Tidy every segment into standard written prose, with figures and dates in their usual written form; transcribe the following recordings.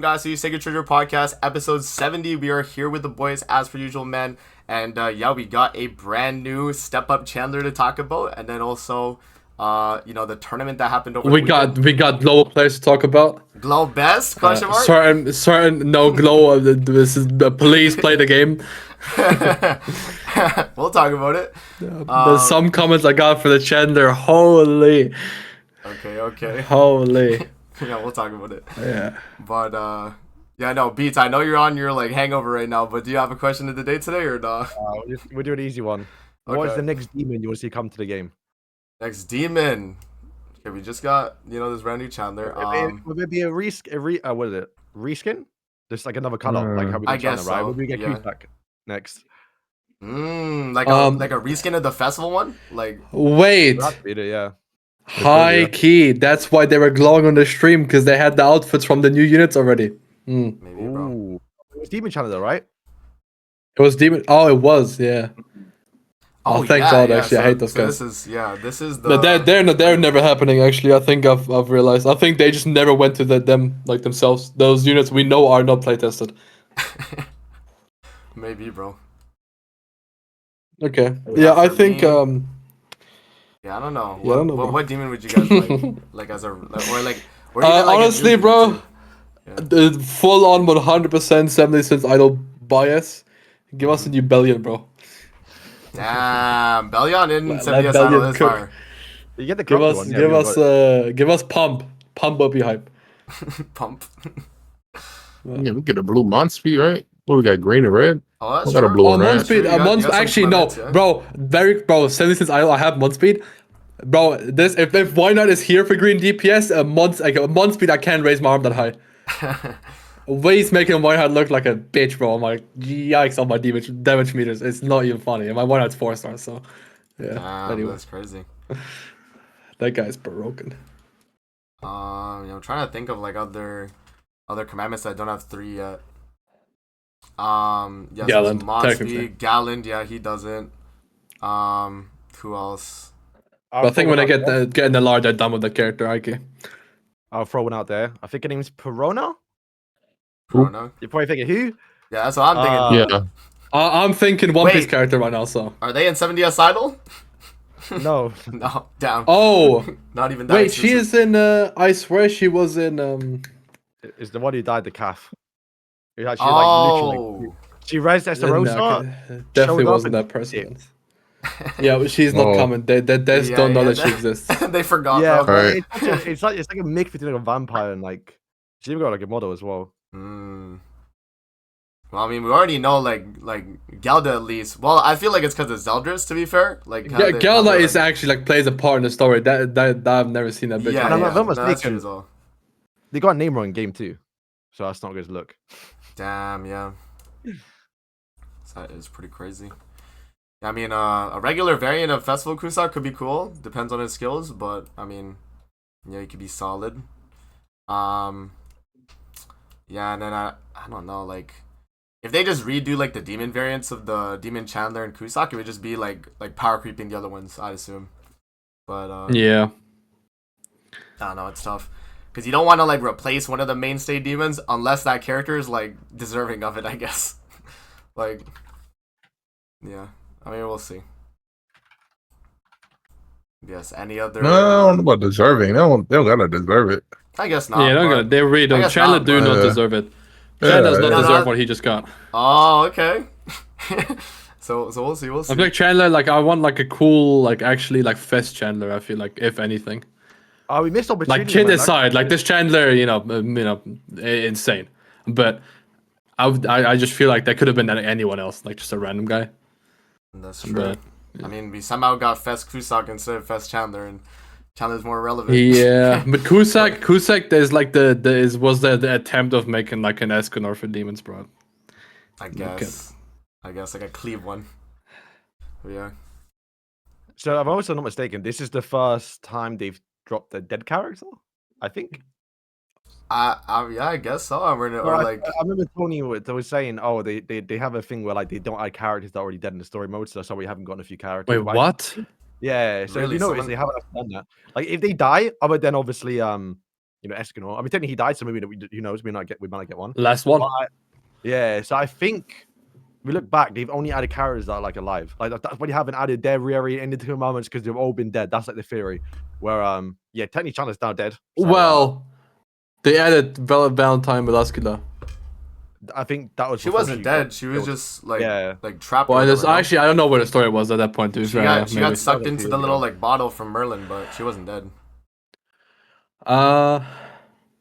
guys to Sacred Treasure Podcast, episode 70. We are here with the boys as per usual, man. And yeah, we got a brand new Step Up Chandler to talk about, and then also, the tournament that happened over. We got global players to talk about. Glow best question mark. Certain no glow. This is the police play the game. We'll talk about it. There's some comments I got for the Chandler. Holy. Okay. Holy. Yeah, we'll talk about it. Yeah. But yeah, no, Beats, I know you're on your like hangover right now, but do you have a question of the day today or not? We'll do an easy one. Okay. What is the next demon you want to see come to the game? Next demon. Okay, we just got this brand new Chandler. Would it be a what is it? Reskin? Just like another color, like how we I got Chandler, guess right? so, Would we get yeah. Cusack next? Like a reskin of the festival one? Like Wait. Yeah. High key. That's why they were glowing on the stream, because they had the outfits from the new units already. maybe, bro. Ooh. It was Demon Chandler though, right? It was demon. Oh, it was. Yeah. Oh, thank God. Actually, I hate those guys. This is the. No, they're never happening. Actually, I think I've realized. I think they just never went to them like themselves. Those units we know are not play tested. Maybe, bro. Okay. Yeah, I think. Yeah, I don't know. Yeah, I don't know, bro. What demon would you guys like? Like as a or like? Or even, like, honestly, a new bro, demon too? the full on 100% 70 cents idol bias. Give us a new Bellion, bro. Damn, Bellion in Let 70 Bellion is cook. fire. You get the Give Cobra us, one, give us pump up your hype. Pump. Yeah, we get a blue Monspeed, right? What we got, green and red? Oh, that's We got a true. blue Oh, and red. Monspeed, You got some actually no, clements, yeah. bro, 70 cents I have Monspeed. Bro, this if Why Not is here for green DPS, a Monspeed I can't raise my arm that high. Wade's making Why Not look like a bitch, bro. I'm like, yikes on my damage meters. It's not even funny. And my Why Not's 4 stars, so yeah. Damn, Anyway, that's crazy. that guy's broken. I'm trying to think of like other commandments that don't have 3 yet. Yes, Gallant, Monspeed, technically. Gallant, yeah, he doesn't. Who else? But I think when I get in the large, I'm done with the character, okay. I'll throw one out there. I think her name's Perona. Chrono? You're probably thinking who? Yeah, that's what I'm thinking. Yeah. I'm thinking One Piece Wait. character right now, so. Are they in 70s Idol? No. No, damn. Oh, Not even that. wait, she is in. I swear she was in. It's the one who died the calf. She like Oh. literally. She raised Esterosa. Definitely showed up wasn't and that person. did. Yeah, but she's not Oh. coming. They don't know that she exists. They forgot, Yeah, bro. Right. but it's like a mix between like a vampire and like she even got like a model as well. Well, I mean, we already know like Gelda at least. Well, I feel like it's because of Zeldris. To be fair, like Yeah, Gelda is actually like plays a part in the story. That I've never seen that bitch. Yeah, And yeah. I'm not No, that's mistaken. true as well. They got a name wrong in game 2, so that's not a good look. Damn, yeah. That is pretty crazy. I mean, a regular variant of Festival Kusak could be cool. Depends on his skills, but I mean, yeah, he could be solid. Yeah, and then I don't know, like if they just redo like the demon variants of the Demon Chandler and Kusak, it would just be like power creeping the other ones, I'd assume. But Yeah. I don't know, it's tough. Because you don't want to like replace one of the mainstay demons unless that character is like deserving of it, I guess. Like, yeah. I mean, we'll see. Yes, any other... No, I don't know about deserving. They don't gotta deserve it. I guess not. Yeah, but- they really I don't. guess Chandler not, do but- not deserve it. Chandler does not yeah. deserve what he just got. Oh, okay. So we'll see. I feel like Chandler, like I want like a cool, like actually like fest Chandler. I feel like if anything, Oh, we missed opportunity. like kid man. aside, like this Chandler, insane. But I just feel like that could have been anyone else, like just a random guy. That's true. But, I mean, we somehow got Fest Kusak instead of Fest Chandler, and Chandler's more relevant. yeah, but Kusak, there's like was the attempt of making like an Escanor for demons, bro. I guess like a cleave one. But yeah. So if I'm also not mistaken, this is the first time they've dropped a dead character. I think. Yeah, I guess so. I Like, remember Tony was saying, oh, they have a thing where like they don't add characters that are already dead in the story mode, so that's why we haven't gotten a few characters. Wait, But what? Yeah, so Really? if you notice, Someone- they haven't done that. Like if they die, other than obviously Escanor. I mean, technically he died, so maybe who knows? We might not get one. Last one. Yeah, so I think we look back, they've only added characters that are like alive. Like that's why you haven't added Derriere into the moments because they've all been dead. That's like the theory. Where yeah, technically Chandler's now dead. So, Well, they added Valentine Velasquez. I think that was She before wasn't dead. She was killed. just like Yeah. like trapped. Well, or there's, whatever, no? actually, I don't know where the story was at that point. To be She fair, got maybe. sucked That was a into few the years little ago. like bottle from Merlin, but she wasn't dead.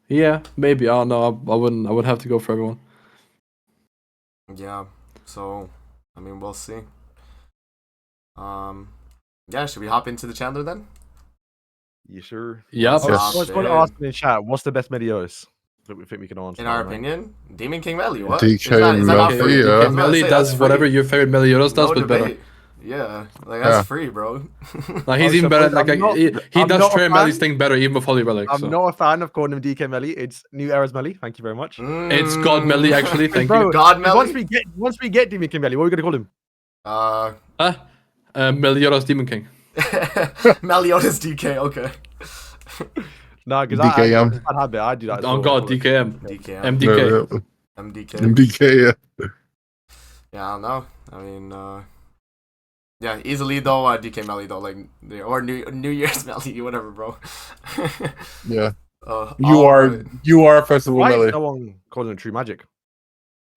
Yeah, maybe. I don't know. I would have to go for everyone. Yeah. So, I mean, we'll see. Yeah. Should we hop into the Chandler then? You sure? Yep. I Yes. was going to ask in the chat, what's the best Medios that we think we can answer? In our right? opinion, Demon King Melly. What? DK Is that not Melly, free? yeah. I was about to Melly say, does that's whatever free. your favorite Meliodas does, No but better. debate. Yeah, like that's Yeah. free, bro. Like he's Oh, even so better. I'm Like not- he I'm does not a Trey Melly's fan. thing better, even with Holy Relic. I'm So. not a fan of calling him DK Melly. It's New Era's Melly. Thank you very much. It's God Melly, actually. Thank Bro, you. God Once Melly. we get Demon King Melly, what are we gonna call him? Meliodas Demon King. Meliodas DK. Okay. Nah, because DKM. I habit. I do that. as Oh well. God, DKM, DK. MDK. MDK. MDK, yeah. Yeah, I don't know. I mean, yeah, easily though. DK Melly though, like or New Year's Melly, whatever, bro. Yeah. All right. You are Festival Why is Melly. no one calling him True Magic?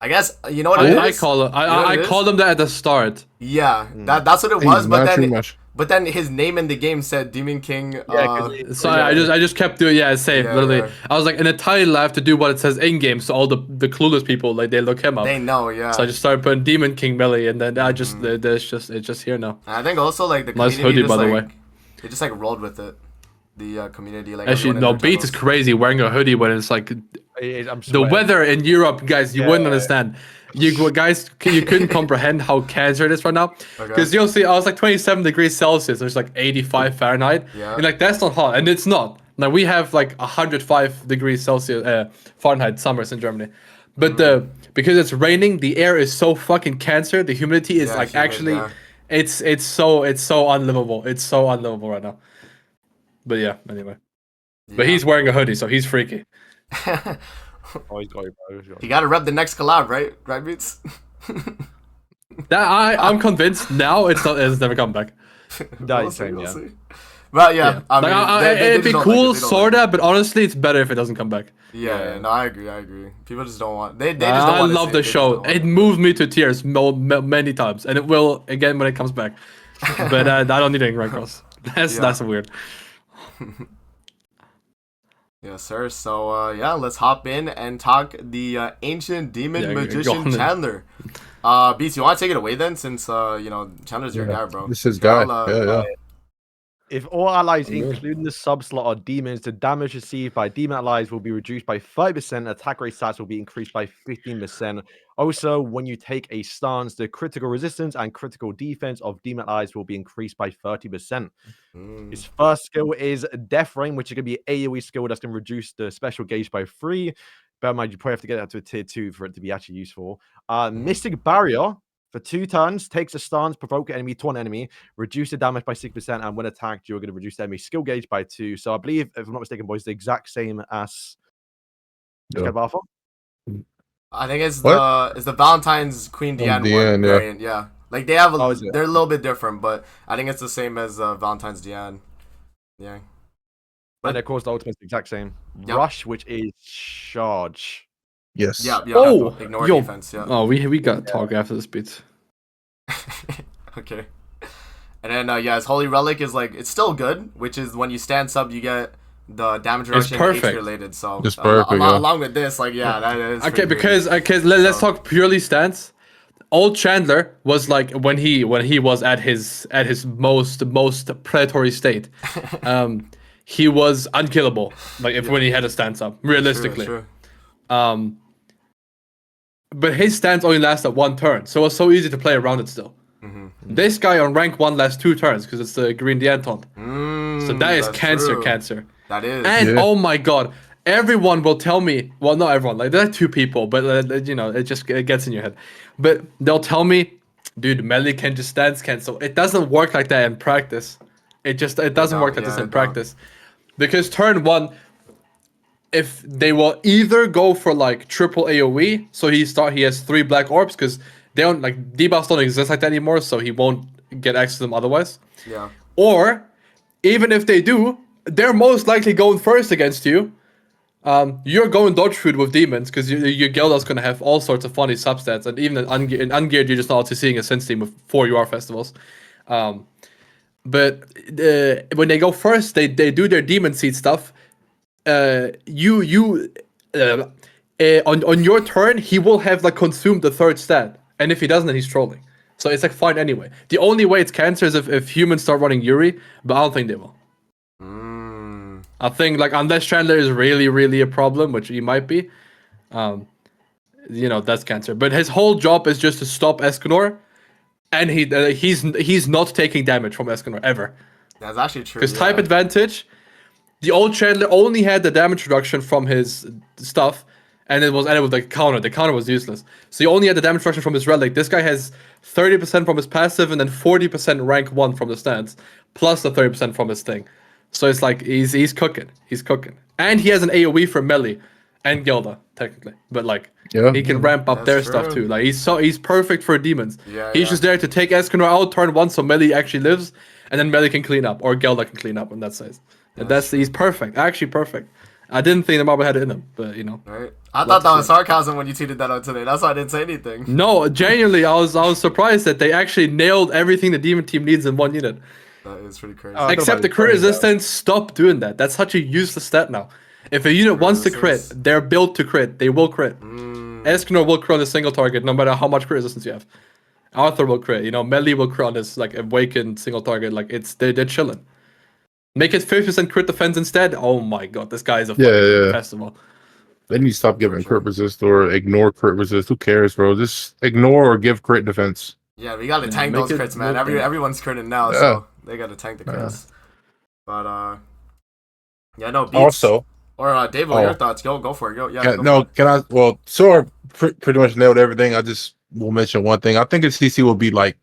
I guess you know what it is. I call him. You know what I it is? called him that at the start. Yeah, that's what it was. He's But not too then, much. his name in the game said Demon King. So I just kept doing same. Yeah, Literally, yeah. I was like, in the title, I have to do what it says in game, so all the clueless people like they look him up. They know, yeah. So I just started putting Demon King Melly, and then I just it's just here now. And I think also like the Nice community hoodie, just, by the like, way. they just like rolled with it. The community, like Actually, everyone in no, their Beats is channels. crazy wearing a hoodie when it's like I'm the sweating. weather in Europe, guys. You wouldn't Yeah. understand. You guys, you couldn't comprehend how cancer it is right now. Okay. Because you'll see, I was like 27 degrees Celsius, which is like 85 Fahrenheit. Yeah. And like that's not hot, and it's not. Like we have like 105 degrees Celsius Fahrenheit summers in Germany, but because it's raining, the air is so fucking cancer. The humidity is Yeah, like humid, actually, yeah. it's so unlivable. It's so unlivable right now. But yeah, anyway. But he's wearing a hoodie, so he's freaky. Oh, he's got it, bro. He's got it. You gotta rep the next collab, right? Right, Beats? That I'm convinced now it's never come back. That We'll is see, insane, we'll yeah. see. But yeah, I mean, Like, they it'd just be don't cool, like it. They don't like sorta, but honestly, it's better if it doesn't come back. it. Yeah, no, I agree. People just don't want. They just don't I want. love the show. It moved me to tears many times, and it will again when it comes back. But I don't need any rank cross. That's weird. Yes, sir. So yeah, let's hop in and talk the ancient demon Yeah, go magician on then. Chandler. Beats, you want to take it away then, since Chandler's your guy, bro. This is guy. I'll, Yeah. If all allies, Yeah. including the sub-slot, are demons, the damage received by demon allies will be reduced by 5%. Attack rate stats will be increased by 15%. Also, when you take a stance, the critical resistance and critical defense of demon allies will be increased by 30%. His first skill is Death Rain, which is going to be an AoE skill that's going to reduce the special gauge by 3. Bear in mind, you probably have to get that to a tier 2 for it to be actually useful. Mystic Barrier. For 2 turns, takes a stance, provoke an enemy to an enemy, reduce the damage by 6%, and when attacked, you're going to reduce the enemy skill gauge by 2. So I believe, if I'm not mistaken, boys, the exact same as Yeah. Alpha. I think it's What? the Valentine's Queen Diane one Diane, yeah. variant. Yeah, like they have Oh, is it? they're a little bit different, but I think it's the same as Valentine's Diane. Yeah. And of course, the ultimate is the exact same. Yep. Rush, which is charge. Yes. Yeah. Oh, ignore yo. defense. Yeah. Oh, we got to talk after this beat. Okay. And then his Holy Relic is like it's still good, which is when you stand sub, you get the damage reduction perfect. HP related. So It's perfect, yeah. along with this, like that is Okay, pretty good. because let's talk purely stance. Old Chandler was like when he was at his most predatory state. He was unkillable. Like when he had a stance up, realistically. True. But his stance only lasted 1 turn, so it was so easy to play around it still. This guy on rank 1 lasts 2 turns because it's the Green Dianton. So that is that's cancer. That is. And Yeah. oh my god, everyone will tell me. Well, not everyone. Like there are 2 people, but it gets in your head. But they'll tell me, dude, melee can just stance cancel. It doesn't work like that in practice. It doesn't work like this in practice. Because turn 1, if they will either go for like triple AoE, so he has 3 black orbs because they don't like debuffs don't exist like that anymore, so he won't get access to them otherwise. Yeah. Or even if they do, they're most likely going first against you. You're going dodge food with demons because your Gilda's gonna have all sorts of funny substats, and even in ungeared you're just not seeing a sense team with 4 UR festivals. But when they go first, they do their demon seed stuff. On your turn, he will have like consumed the 3rd stat, and if he doesn't, then he's trolling. So it's like fine anyway. The only way it's cancer is if humans start running Yuri, but I don't think they will. I think like unless Chandler is really a problem, which he might be, that's cancer. But his whole job is just to stop Escanor, and he's not taking damage from Escanor ever. That's actually true. Because type advantage, the old Chandler only had the damage reduction from his stuff, and it was the counter. The counter was useless. So he only had the damage reduction from his relic. This guy has 30% from his passive and then 40% rank 1 from the stance, plus the 30% from his thing. So it's like he's cooking. He's cooking. And he has an AoE for melee and Gilda, technically. But like he can ramp up their stuff too. Like he's perfect for demons. He's just there to take Escanor out turn 1 so melee actually lives, and then melee can clean up, or Gilda can clean up, and that's it. He's perfect. Actually perfect. I didn't think the Marble had it in him, but Right. I thought that was sarcasm when you tweeted that out today. That's why I didn't say anything. No, genuinely, I was surprised that they actually nailed everything the demon team needs in 1 unit. That is pretty crazy. Except the crit resistance, stop doing that. That's such a useless stat now. If a unit wants to crit, they're built to crit. They will crit. Escanor will crit on a single target, no matter how much crit resistance you have. Arthur will crit. Melee will crit on this like awakened single target. Like they're chilling. Make it 50% crit defense instead. Oh my god, this guy is a fucking festival. They need to stop giving crit resist or ignore crit resist. Who cares, bro? Just ignore or give crit defense. Yeah, we gotta tank those crits, man. Everyone's critting now, so they gotta tank the crits. But no. Beats. Also, or Dave, your thoughts? Go for it. Go. Yeah. No, can I? Well, Sora pretty much nailed everything. I just will mention one thing. I think his CC will be like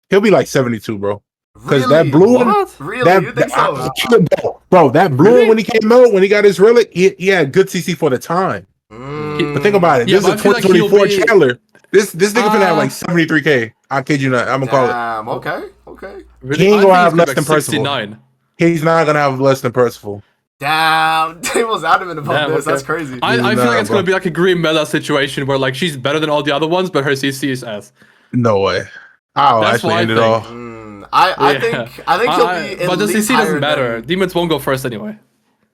he'll be like 72, bro. Because that blue one, really, you think so? Bro, that blue one when he came out, when he got his relic, he had good CC for the time. But think about it. This is a 2024 Chandler. This nigga finna have like 73k. I kid you not. I'm gonna call it. Okay. He ain't gonna have less than Percival. He's not gonna have less than Percival. Damn, Dave was adamant about this. Okay. That's crazy. I feel like it's gonna be like a Green Mela situation where like she's better than all the other ones, but her CC is ass. No way. I'll actually end it all. I think he'll be. But the CC doesn't matter. Demons won't go first anyway.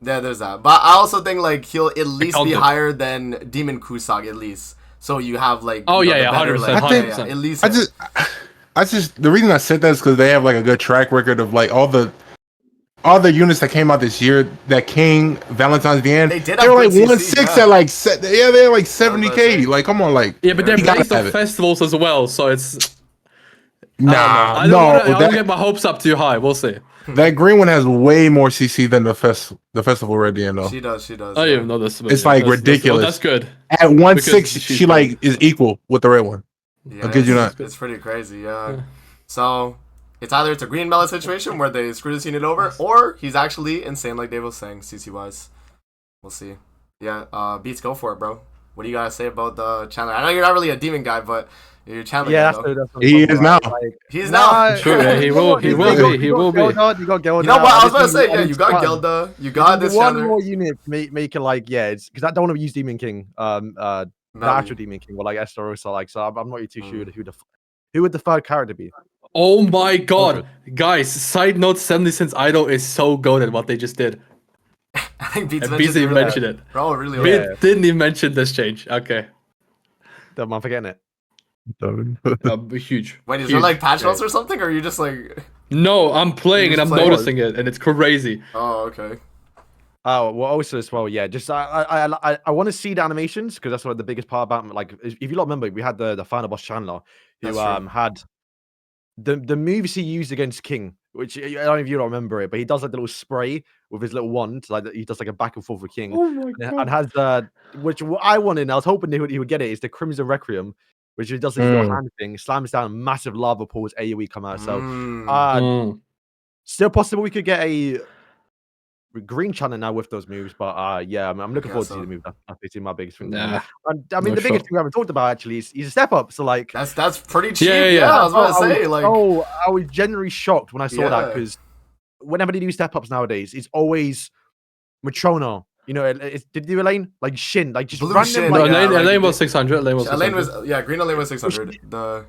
Yeah, there's that. But I also think like he'll at least be higher than Demon Kusag at least. So you have like 100%. At least I just the reason I said that is because they have like a good track record of like all the units that came out this year. That King, Valentine's Vian, they were like 1/6 at like they're like 70k. Like come on, like but they're based on festivals as well, so it's. I don't get my hopes up too high. We'll see. That green one has way more CC than the festival Red DN though. She does. I didn't even know this. It's like ridiculous. That's good. At 1/6, she like is equal with the red one. Yeah, it's pretty crazy. Yeah. So it's either it's a Green Mela situation where they screw this unit over, or he's actually insane, like Dave was saying, CC wise. We'll see. Yeah. Beats, go for it, bro. What do you gotta say about the Chandler? I know you're not really a demon guy, but you're Chandler. Yeah, he is now. He's now. Sure, he will be. You got you know what? I was gonna say, you got Gilda, you got this one Chandler. more unit making like it's because I don't want to use Demon King, the actual Demon King, or like Estarossa, like so. I'm not really too sure who would the third character be. Oh my god, guys! Side note: 70 Cents Idol is so good at what they just did. I think Beats mentioned it. Bro, really? Beats didn't even mention this change. Okay. I'm forgetting it. Huge. Wait, is there like patch notes or something, or are you just like? No, I'm playing and I'm noticing it, and it's crazy. Oh, okay. Oh well, also as well, yeah. Just I want to see the animations because that's what the biggest part about. Like, if you lot remember, we had the final boss Chandler, who had the moves he used against King, which I don't know if you don't remember it, but he does like the little spray with his little wand, like he does like a back and forth with King, and has which I wanted. And I was hoping he would get it. Is the Crimson Requiem, which he does this little hand thing, slams down massive lava pools, AoE come out. So still possible we could get a green Chandler now with those moves. But yeah, I'm looking forward to the move. That's basically my biggest thing. Nah, And I mean, the biggest thing we haven't talked about actually is he's a step up. So like, That's pretty cheap. Yeah. I was about to say like. I was genuinely shocked when I saw that because whenever they do step ups nowadays, it's always Matrona. You know, did you do Elaine? Like Shin, like just Blue random. Shin, Like, Elaine was 600. Elaine was 600. Elaine was green. Elaine was 600.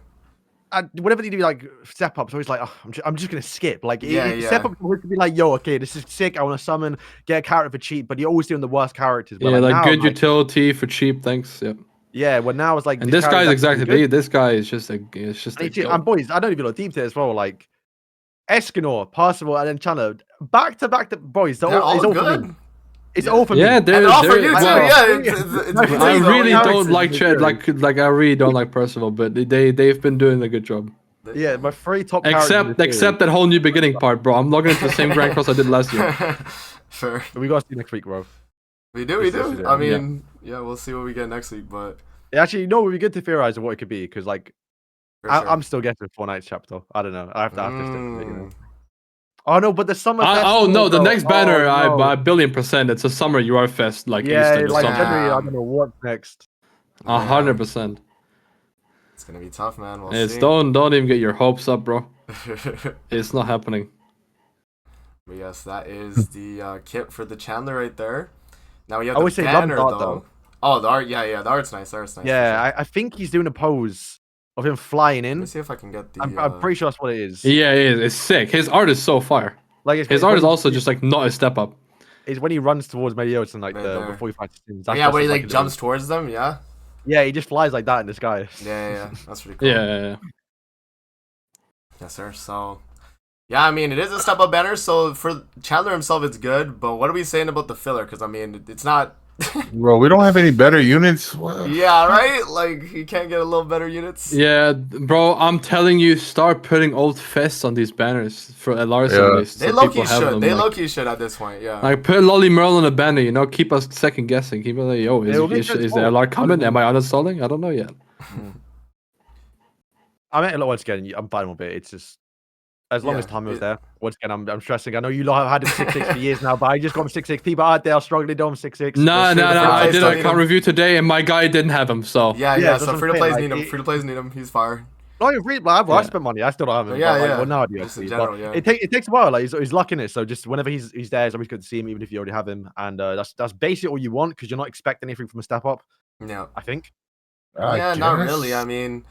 Whenever they do like step ups, always like, oh, I'm just gonna skip. Like step ups always to be like, yo, okay, this is sick. I want to summon, get a character for cheap, but you're always doing the worst characters. But Yeah, like now, good utility for cheap. Thanks. Yep. Yeah, well now it's like, and this guy's exactly this guy is just a and boys, I don't even know deep there as well. Like Escanor, Parsival, and then Chandler, back to back. Boys, they're all good. For me. It's all for me. Yeah, they're all for you too. Well, It's I really don't like like I really don't like Percival, but they've been doing a good job. Yeah, my three top except that whole new beginning part, bro. I'm logging into the same Grand Cross I did last year. Sure. We got to see next week, bro. We do. I mean, yeah, we'll see what we get next week, but actually, you know, we'd be good to theorize of what it could be because, like, I'm still guessing Fortnite's chapter. I don't know. I have to you know. Oh no, but the summer. Oh no, the next banner, I 1,000,000,000%. It's a summer UR Fest, like Easter. Like January, I don't know what's next. 100%. It's gonna be tough, man. We'll see. Don't even get your hopes up, bro. It's not happening. But yes, that is the kit for the Chandler right there. Now we have the banner though. Oh, the art, yeah, the art's nice. Yeah, I think he's doing a pose of him flying in. Let me see if I can get the. I'm pretty sure that's what it is. Yeah, it is. It's sick. His art is so fire. Like his art is also just like not a step up. Is when he runs towards Meliodas and like before he fights Sims. Yeah, where he like jumps towards them. Yeah. Yeah, he just flies like that in the sky. Yeah, that's pretty cool. Yeah. Yes, sir. So, yeah, I mean, it is a step up banner. So for Chandler himself, it's good. But what are we saying about the filler? Because I mean, it's not. Bro, we don't have any better units. What? Yeah, right. Like you can't get a little better units. Yeah, bro, I'm telling you, start putting old fests on these banners for LRs at least. They low-key should. They low-key should at this point. Yeah. Like put Lolly Merle on a banner, you know, keep us second guessing. Keep us like, yo, is the LR coming? Am I uninstalling? I don't know yet. I mean, once again, I'm fine with it. It's just as long as Tommy was there. Once again, I'm stressing. I know you lot have had him 6-6 for years now, but I just got him 6-6. People out there are struggling to do him 6-6. No. I did a account review today, and my guy didn't have him. So yeah. So free to plays need him. Free to plays need him. He's fire. No, you're free. I spent money. I still don't have him. Well, now I do. Just in general, yeah. It takes a while. Like he's luck in it. So just whenever he's there, it's always good to see him, even if you already have him. And that's basically all you want because you're not expecting anything from a step up. Yeah, I think. Not really. I mean.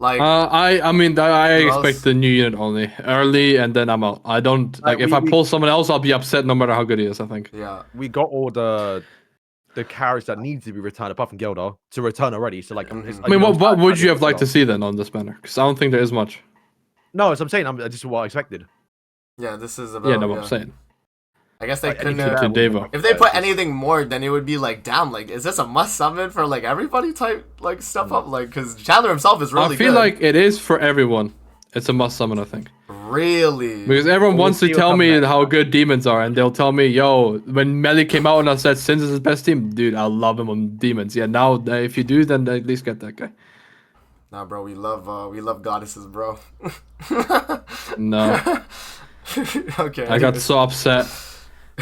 Like I expect the new unit only early, and then I'm out. I don't like if I pull someone else, I'll be upset no matter how good he is. I think. Yeah, we got all the characters that need to be returned apart from Gildor to return already. So like, I mean, what would you have liked to see then on this banner? Because I don't think there is much. No, as I'm saying, this is what I expected. Yeah, this is about. I'm saying. I guess they couldn't. If they put anything more, then it would be like, damn, like, is this a must summon for like everybody type like step up? Like, because Chandler himself is really. I feel like it is for everyone. It's a must summon, I think. Really? Because everyone wants to tell me how good demons are, and they'll tell me, yo, when Melly came out and I said Sins is his best team, dude, I love him on demons. Yeah, now if you do, then at least get that guy. Nah, bro, we love goddesses, bro. No. Okay. I got so upset.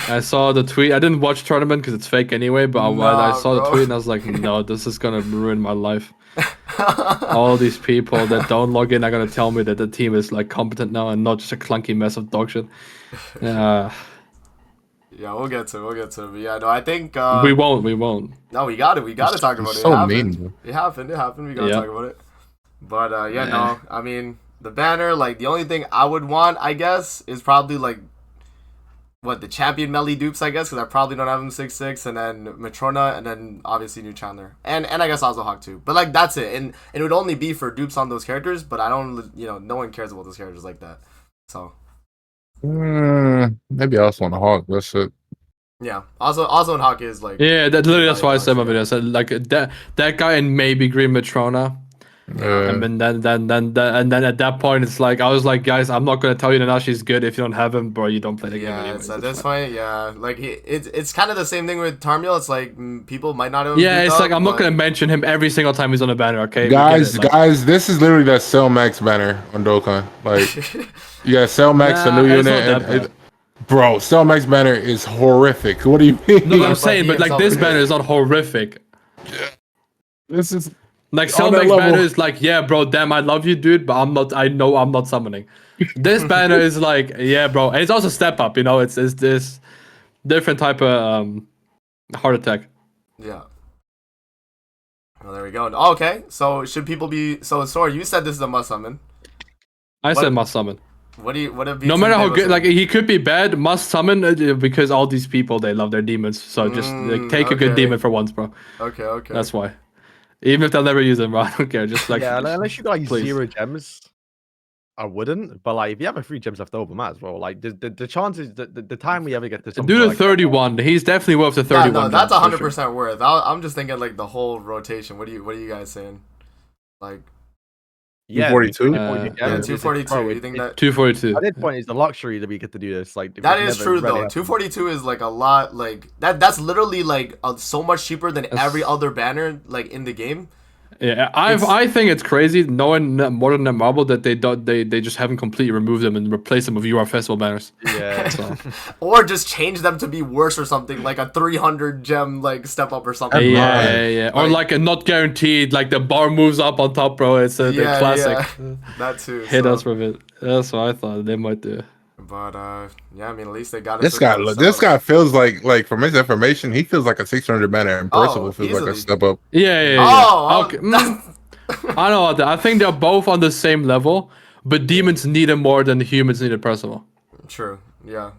I saw the tweet. I didn't watch tournament because it's fake anyway. But I saw the tweet and I was like, no, this is gonna ruin my life. All these people that don't log in are gonna tell me that the team is like competent now and not just a clunky mess of dog shit. Yeah, we'll get to it. But yeah, no, I think we won't. No, we got to talk about it. So mean. It happened. We gotta talk about it. But no, I mean the banner. Like the only thing I would want, I guess, is probably like. What, the champion melee dupes, I guess, because I probably don't have him 6-6, and then Matrona, and then obviously new Chandler. And I guess also Hawk too. But like that's it. And it would only be for dupes on those characters, but I don't, no one cares about those characters like that. So maybe I also want a Hawk. That's it. Yeah. Also in Hawk is like that's why I said in my video. I said like that guy and maybe Green Matrona. And then at that point it's like I was like, guys, I'm not gonna tell you now she's good if you don't have him, bro. You don't play the game anyway. At this point, like it's kind of the same thing with Tarmiel. It's like people might not have. Yeah, it's like I'm not gonna mention him every single time he's on a banner. Okay, guys, this is literally that Cell Max banner on Dokkan. Like, you got Cell Max, a new unit. Bro, Cell Max banner is horrific. What do you mean? No, I'm but saying, he but like himself this is banner good. is not horrific. This is Like on that Cellmax level. banner is like, yeah, bro, damn, I love you, dude, but I'm not. I know I'm not summoning. This banner is like, yeah, bro, and it's also step up. You know, it's this different type of heart attack. Yeah. Well, there we go. Oh, okay, so should people be so? Sorry, you said this is a must summon. I What- said must summon. What do you? What have No matter how good, like he could be bad, must summon because all these people they love their demons. So just like, take a good okay. demon for once, bro. Okay. That's why. Even if they'll never use them, bro, I don't care. Just like Yeah, unless you got like please. 0 gems, I wouldn't. But like, if you have a 3 gems left over, might as well. Like, the chances that the time we ever get to Do the like, 31. He's definitely worth the Yeah, 31. no, that's gems, for 100% worth. I'm just thinking like the whole rotation. What are you guys saying? Like, yeah, 242? yeah, 242. You think that? 242. At this point, it's the luxury that we get to do this. Like, That is true though. 242 is like a lot. Like that's literally like so much cheaper than every other banner like in the game. Yeah, I think it's crazy knowing Modern Net Marble that they just haven't completely removed them and replaced them with UR Festival banners. Yeah. So. Or just change them to be worse or something, like a 300 gem like step up or something. Yeah. Or like a not guaranteed, like the bar moves up on top, bro. It's the classic. Yeah. That too. Hit so. us with it. That's what I thought they might do. But yeah, I mean, at least they got it. This guy feels like from his information, he feels like a 600 banner, and Percival feels like a step up. Yeah. Oh, okay. I know that. I think they're both on the same level, but demons need him more than humans needed Percival. True. Yeah.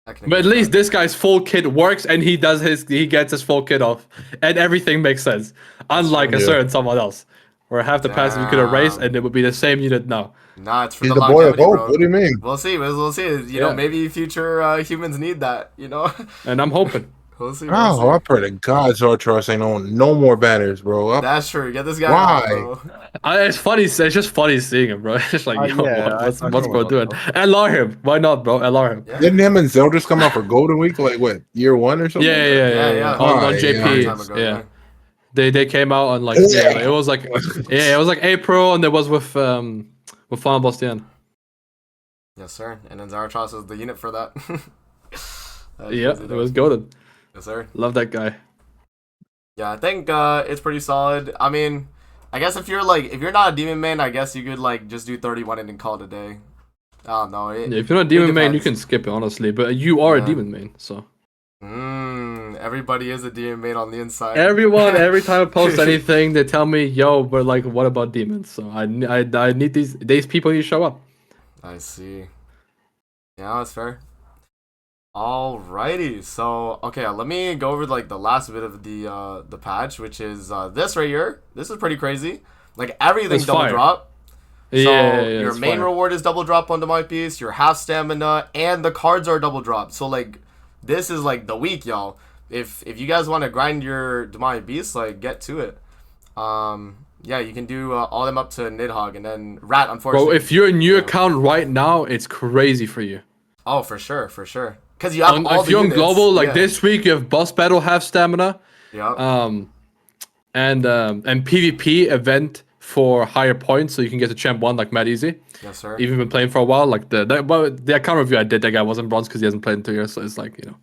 But at least this guy's full kit works, and he gets his full kit off, and everything makes sense. Unlike a certain someone else, where half the passive you could erase, and it would be the same unit now. Nah, it's for He's the the boy of longevity, hope. bro. What do you mean? We'll see. We'll see. You know, maybe future humans need that. You know. And I'm hoping. We'll see. Oh, I pray to God Zortros ain't on no more banners, bro. That's true. Get this guy. Why? Out, bro. It's funny. It's just funny seeing him, bro. It's just like, yo, what's bro doing? LR him. Why not, bro? LR him. Yeah. Didn't him and Zelda's come out for Golden Week like what, year 1 or something? Yeah. On JP. Yeah. They came out on like it was like it was like April, and it was with Final Boss the end. Yes, sir. And then Zaratros is the unit for that. Yeah, it was goated. Yes, sir. Love that guy. Yeah, I think it's pretty solid. I mean, I guess if you're not a demon main, I guess you could like just do 31 and then call it a day. I don't know. If you're not a demon main, you can skip it honestly. But you are a demon main, so. Everybody is a demon main on the inside. Everyone, every time I post anything, they tell me, "Yo, but like, what about demons?" So I need these people to show up. I see. Yeah, that's fair. Alrighty, so okay, let me go over like the last bit of the patch, which is this right here. This is pretty crazy. Like everything's double drop. So your main reward is double drop on Demonic Beast, your half stamina, and the cards are double drop. So like this is like the week, y'all. If you guys want to grind your Demonic Beast, like get to it. Yeah, you can do all them up to Nidhogg, and then Rat, unfortunately. Bro, if you're a new account right now, it's crazy for you. Oh, for sure. Because you have all if the you're on units. global, like this week, you have boss battle half stamina. Yeah. And PvP event for higher points, so you can get to champ 1 like mad easy. Yes, sir. Even been playing for a while, like the account review I did, that guy wasn't bronze because he hasn't played in 2 years, so it's like, you know,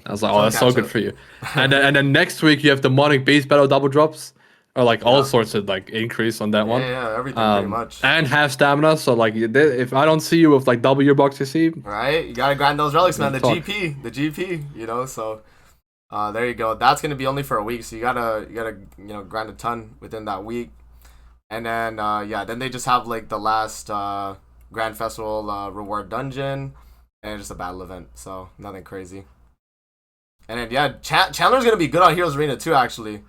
I was like, oh, that's so good for you. And then next week you have the Demonic Beast battle double drops, or like all sorts of like increase on that one. Yeah, everything pretty much. And half stamina, so like if I don't see you with like double your box CC, right, you gotta grind those relics, man. The GP, you know. So, there you go. That's gonna be only for a week, so you gotta grind a ton within that week. And then then they just have like the last Grand Festival reward dungeon, and just a battle event. So nothing crazy. And then Chandler's gonna be good on Heroes Arena too, actually.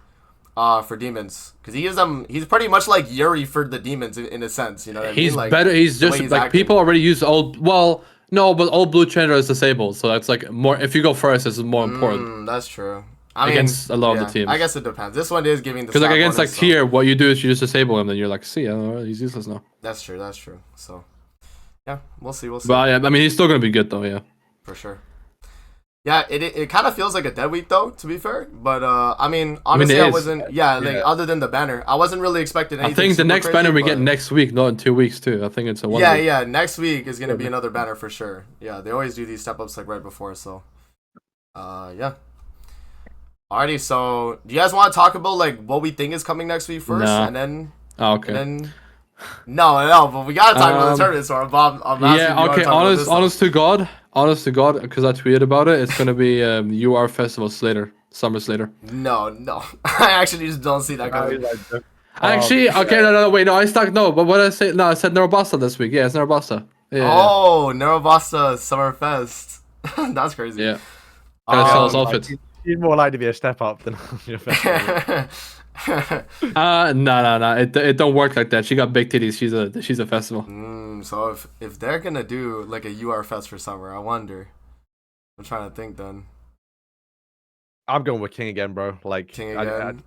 For demons, because he's pretty much like Yuri for the demons in a sense, you know what I mean? He's like, better. He's just like acting. People already use old. Well, no, but old blue Chandler is disabled, so that's like more. If you go first, it's more important. That's true. Against a lot of the teams. I guess it depends. This one is giving the because like against like tier, what you do is you just disable him, then you're like, see, I don't know, he's useless now. That's true. So, yeah, we'll see. But yeah, I mean, he's still gonna be good though. Yeah. For sure. Yeah, it kind of feels like a dead week though, to be fair. But I mean, honestly, it I is. wasn't. Yeah, like other than the banner, I wasn't really expecting anything. I think the super next crazy, banner we but... get next week, not in 2 weeks too. I think it's a 1 Yeah, week. yeah. Next week is gonna be another banner for sure. Yeah, they always do these step ups like right before. So, yeah. Alrighty. So, do you guys want to talk about like what we think is coming next week first, Nah. and then Oh, okay. and then. No, but we gotta talk about the tournament. So I'm asking if you Yeah, wanna okay. talk about this, Honest to God, because I tweeted about it. It's gonna be UR Festival Slater, Summer Slater. No. I actually just don't see that coming. Actually, okay, no, wait, no, I stuck. No, but what did I say? No, I said Narabasta this week. Yeah, it's Narabasta. Yeah. Oh, Neurobasta Summer Fest. That's crazy. Yeah. Gotta sell his outfits. She's more likely to be a step up than your festival. No. It don't work like that. She got big titties. She's a festival. So if they're gonna do like a UR Fest for summer, I wonder. I'm trying to think then. I'm going with King again, bro. Like King again.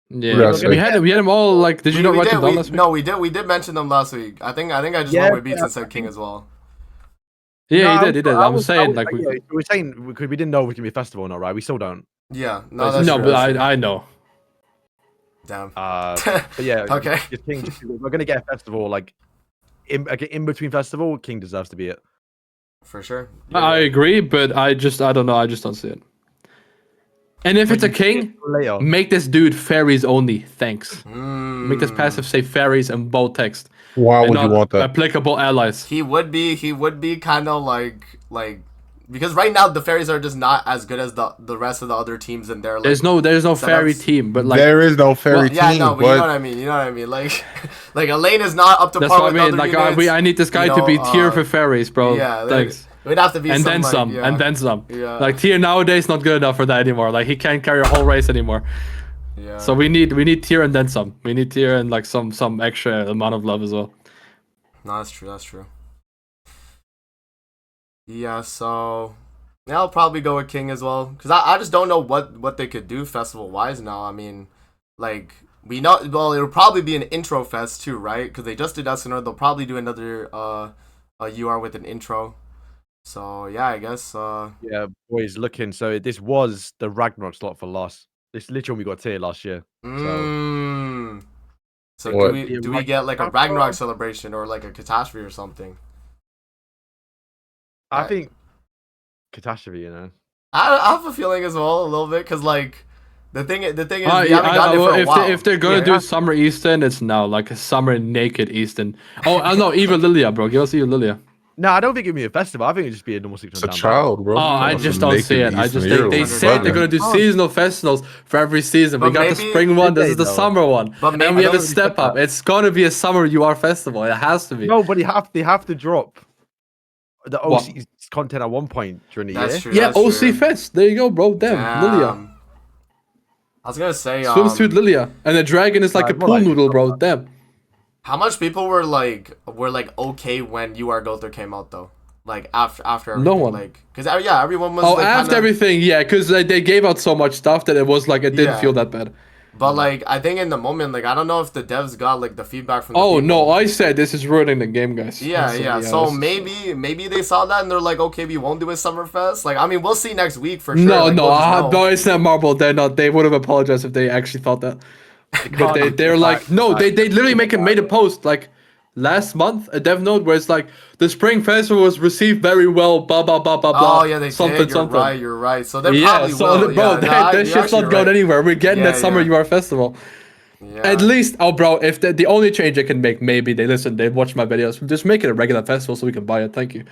Yeah, we had them all. Like, did you not write them down last week? No, we did mention them last week. I think I just went with beats and said King as well. Yeah, he did. I'm saying like we're saying because we didn't know if we can be a festival or not, right? We still don't. Yeah, no, that's true, but that's true. I know. Damn. But yeah, okay. King, we're gonna get a festival like in between festival. King deserves to be it. For sure. I agree, but I don't know. I just don't see it. And if it's a king, make this dude fairies only. Thanks. Make this passive say fairies and bold text. Why would you want that? Applicable allies. He would be kind of like because right now the fairies are just not as good as the rest of the other teams in there. Like, there's no fairy team, but like there is no fairy team. Yeah, no, but you know what I mean. You know what I mean. Like Elaine is not up to par with other units. I need this guy to be tier for fairies, bro. Yeah, thanks. We'd have to be and some, then like, some, yeah. and then some. Yeah. Like tier nowadays not good enough for that anymore. Like he can't carry a whole race anymore. Yeah. So we need tier and then some. We need tier and like some extra amount of love as well. No, that's true. That's true. Yeah. So yeah, I'll probably go with King as well because I just don't know what they could do festival wise now. I mean, like we know it'll probably be an intro fest too, right? Because they just did Essenor. They'll probably do another UR with an intro. So yeah, I guess. Yeah, boys, looking. So this was the Ragnarok slot for last. This literally we got tier last year. So do we get like a Ragnarok celebration or like a catastrophe or something? I think catastrophe. You know. I have a feeling as well a little bit because like the thing is we haven't gotten it for a while. If they're gonna do Summer Easton, it's now like a Summer Naked Easton. Oh no, Eva Lilia, bro. Give us Eva Lilia. No, I don't think it'd be a festival. I think it'd just be a normal 600. It's a child, bro. Oh, I just don't see it. They said they're gonna do seasonal festivals for every season. We got the spring one. This is the summer one, and we have a step up. It's gonna be a summer UR festival. It has to be. No, but they have to drop the OC content at one point during the year. True, yeah, OC Fest. There you go, bro. Damn, Lilia. I was gonna say swimsuit Lilia, and the dragon is like a pool noodle, bro. Damn. How much people were like okay when UR Gother came out though? Like after everything, no one. like because everyone was. Oh, like, after everything, yeah, because they gave out so much stuff that it was like it didn't feel that bad. But like I think in the moment, like I don't know if the devs got like the feedback from. The people. No, I said this is ruining the game, guys. Yeah. So maybe they saw that and they're like, okay, we won't do a Summerfest. Like I mean, we'll see next week for sure. No, it's not Marble. They're not. They would have apologized if they actually thought that. But they're like, no, they literally made a post like last month, a dev note where it's like the spring festival was received very well, blah blah blah blah blah. Oh yeah, they did. You're right. So they probably will. Bro, that shit's not going anywhere. We're getting that summer UR festival. Yeah. At least, bro, if the only change they can make, maybe they watch my videos, just make it a regular festival so we can buy it. Thank you.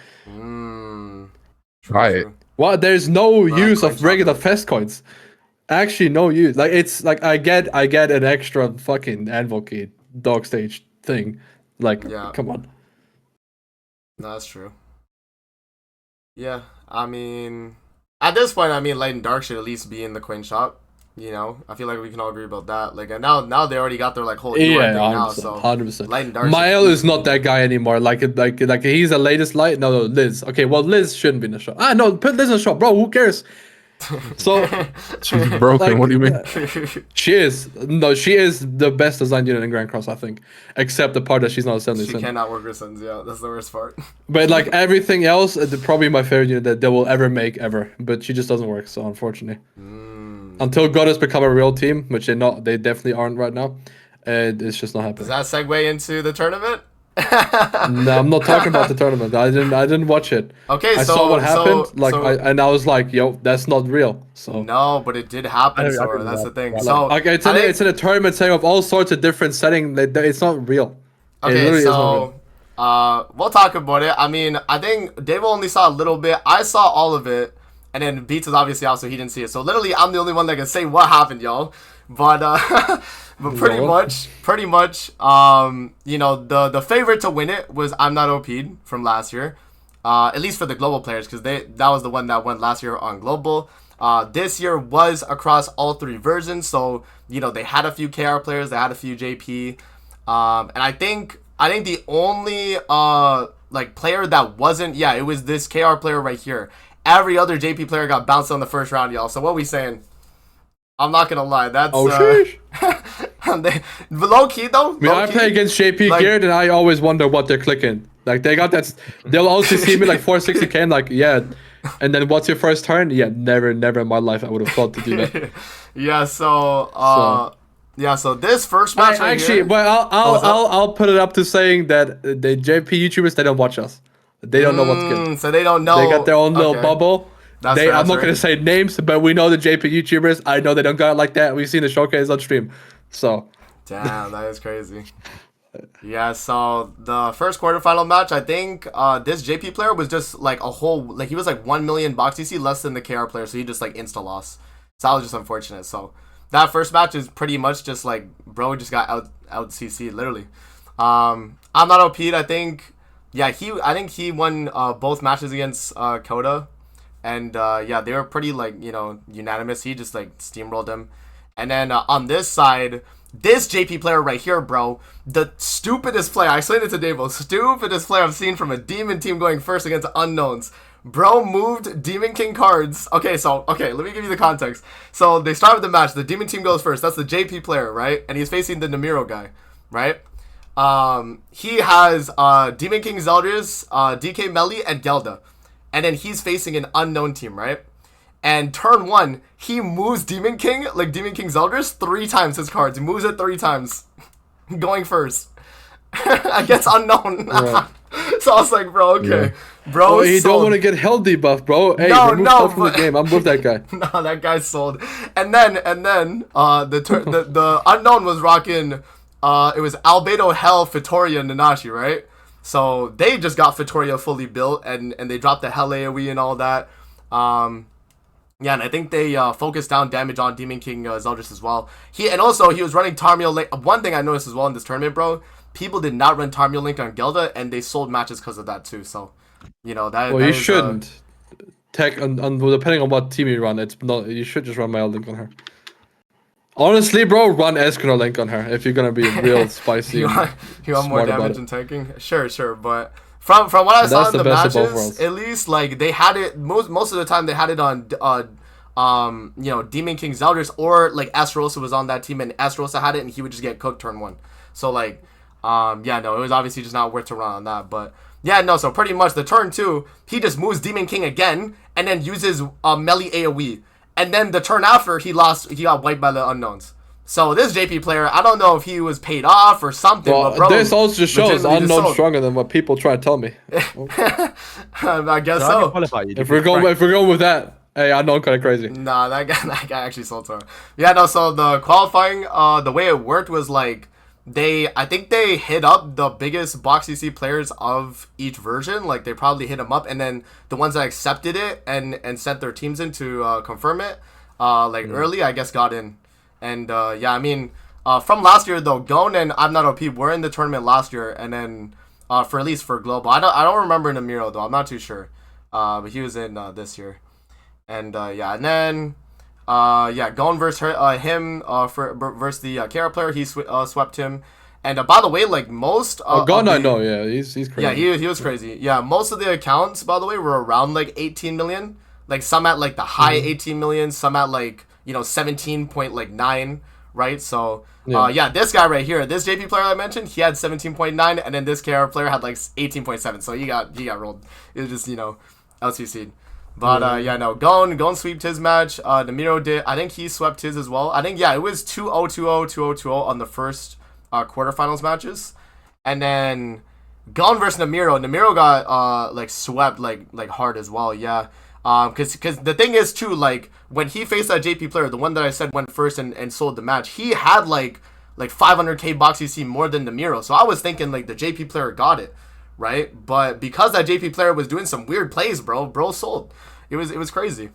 Right. Well, there's no use of regular fest coins. Actually, no use. Like it's like I get an extra fucking advocate dog stage thing. Like, come on. No, that's true. Yeah, I mean, at this point, I mean, Light and Dark should at least be in the coin shop. You know, I feel like we can all agree about that. Like, and now they already got their like whole thing now. So 100%. Light and Dark. Mael is not that guy anymore. Like he's the latest Light. No, Liz. Okay, well, Liz shouldn't be in the shop. No, put Liz in the shop, bro. Who cares? So She's broken. Like, What do you mean? she is the best design unit in Grand Cross, I think, except the part that she's not assembly She sim. cannot work her sons. Yeah, that's the worst part. But like everything else, probably my favorite unit that they will ever make ever. But she just doesn't work, so unfortunately. Until God has become a real team, which they definitely aren't right now, it's just not happening. Does that segue into the tournament? No, I'm not talking about the tournament. I didn't watch it. Okay, I so saw what happened, so, I was like, yo, that's not real. So no, but it did happen, I Sora. didn't That's the watch thing. that. So okay, it's in a tournament setting of all sorts of different settings. It's not real. It okay, literally is not real. so we'll talk about it. I mean, I think Dave only saw a little bit. I saw all of it, and then Beats is obviously out, so he didn't see it. So literally, I'm the only one that can say what happened, y'all. But but pretty much, you know, the favorite to win it was I'm Not OP'd from last year. At least for the global players, because that was the one that went last year on global. This year was across all three versions, so you know they had a few KR players, they had a few JP, and I think the only like player that wasn't, yeah, it was this KR player right here. Every other JP player got bounced on the first round, y'all. So what we saying? I'm not gonna lie, that's sheesh. Low key though. I mean, I play against JP like, Geared, and I always wonder what they're clicking. Like they got that. They'll also see me like 460k. I'm like, yeah. And then what's your first turn? Yeah, never in my life I would have thought to do that. Yeah. So this first match right actually, here, well, I'll put it up to saying that the JP YouTubers, they don't watch us. They don't know what's good. So they don't know. They got their own little Okay. bubble. That's I'm not fair. gonna say names, but we know the JP YouTubers. I know they don't got it like that. We've seen the showcase on stream. So Damn, that is crazy. Yeah, so the first quarterfinal match, I think this JP player was just like a whole, like he was like 1 million box CC less than the KR player, so he just like insta loss. So that was just unfortunate. So that first match is pretty much just like bro just got out CC literally. I'm Not OP'd, I think. Yeah, I think he won both matches against Coda. And yeah, they were pretty like, you know, unanimous. He just like steamrolled him. And then on this side, this JP player right here, bro, the stupidest player, I explained it to Davo, stupidest player I've seen from a Demon team going first against unknowns. Bro moved Demon King cards. Okay, let me give you the context. So they start with the match. The Demon team goes first. That's the JP player, right? And he's facing the Namiro guy, right? He has Demon King Zeldris, DK Melly, and Gelda. And then he's facing an unknown team, right? And turn one, he moves Demon King, like Demon King Zeldris, 3 times his cards. He moves it 3 times. Going first. Against unknown. Right. So I was like, bro, okay. Yeah. Bro, you don't want to get health debuff, bro. Hey, remove stuff from the game. I'm with that guy. No, that guy's sold. And then the unknown was rocking it was Albedo Hell, Fitoria, and Nanashi, right? So they just got Fitoria fully built and they dropped the Hell AoE and all that. Yeah, and I think they focused down damage on Demon King Zeldris as well. He was running Tarmiel Link. One thing I noticed as well in this tournament, bro, people did not run Tarmiel Link on Gelda, and they sold matches because of that too. So, you know that. Well, that you is, shouldn't. Depending on what team you run, it's not. You should just run Mail Link on her. Honestly, bro, run Escanor Link on her if you're gonna be real spicy. you want more damage and tanking? Sure, but. From what I saw in the matches, at least like they had it most of the time they had it on you know, Demon King Zeldris, or like Astrosa was on that team and Astrosa had it and he would just get cooked turn 1. So like yeah, no, it was obviously just not worth to run on that. But yeah, no, so pretty much the turn 2, he just moves Demon King again and then uses melee AoE. And then the turn after he got wiped by the unknowns. So this JP player, I don't know if he was paid off or something. Well, but bro, this also just shows unknown stronger than what people try to tell me. I guess so. If we're going with that, hey, unknown kind of crazy. Nah, that guy actually sold her. Yeah, no. So the qualifying, the way it worked was like I think they hit up the biggest box CC players of each version. Like they probably hit them up, and then the ones that accepted it and sent their teams in to confirm it, early, I guess, got in. And yeah, I mean, from last year though, Gon and I'm Not OP were in the tournament last year, and then for at least for global, I don't remember Namiro though. I'm not too sure, but he was in this year, and yeah, and then yeah, Gon versus him versus the Kara player, he swept him. And by the way, like most Gon, I know, yeah, he's crazy. Yeah, he was crazy. Yeah, most of the accounts, by the way, were around like 18 million. Like some at like the high 18 million, some at like 17.9, right? So yeah, this guy right here, this JP player I mentioned, he had 17.9, and then this KR player had like 18.7. So he got rolled. It was just LCC'd. But yeah, no, Gon sweeped his match. Namiro did. I think he swept his as well. I think it was 2-0, 2-0, 2-0, 2-0 on the first quarterfinals matches, and then Gon versus Namiro. Namiro got like swept like hard as well. Yeah. Because the thing is too, like when he faced that JP player, the one that I said went first and sold the match, he had like 500k box EC more than Namiro. So I was thinking like the JP player got it, right? But because that JP player was doing some weird plays, bro sold. It was crazy.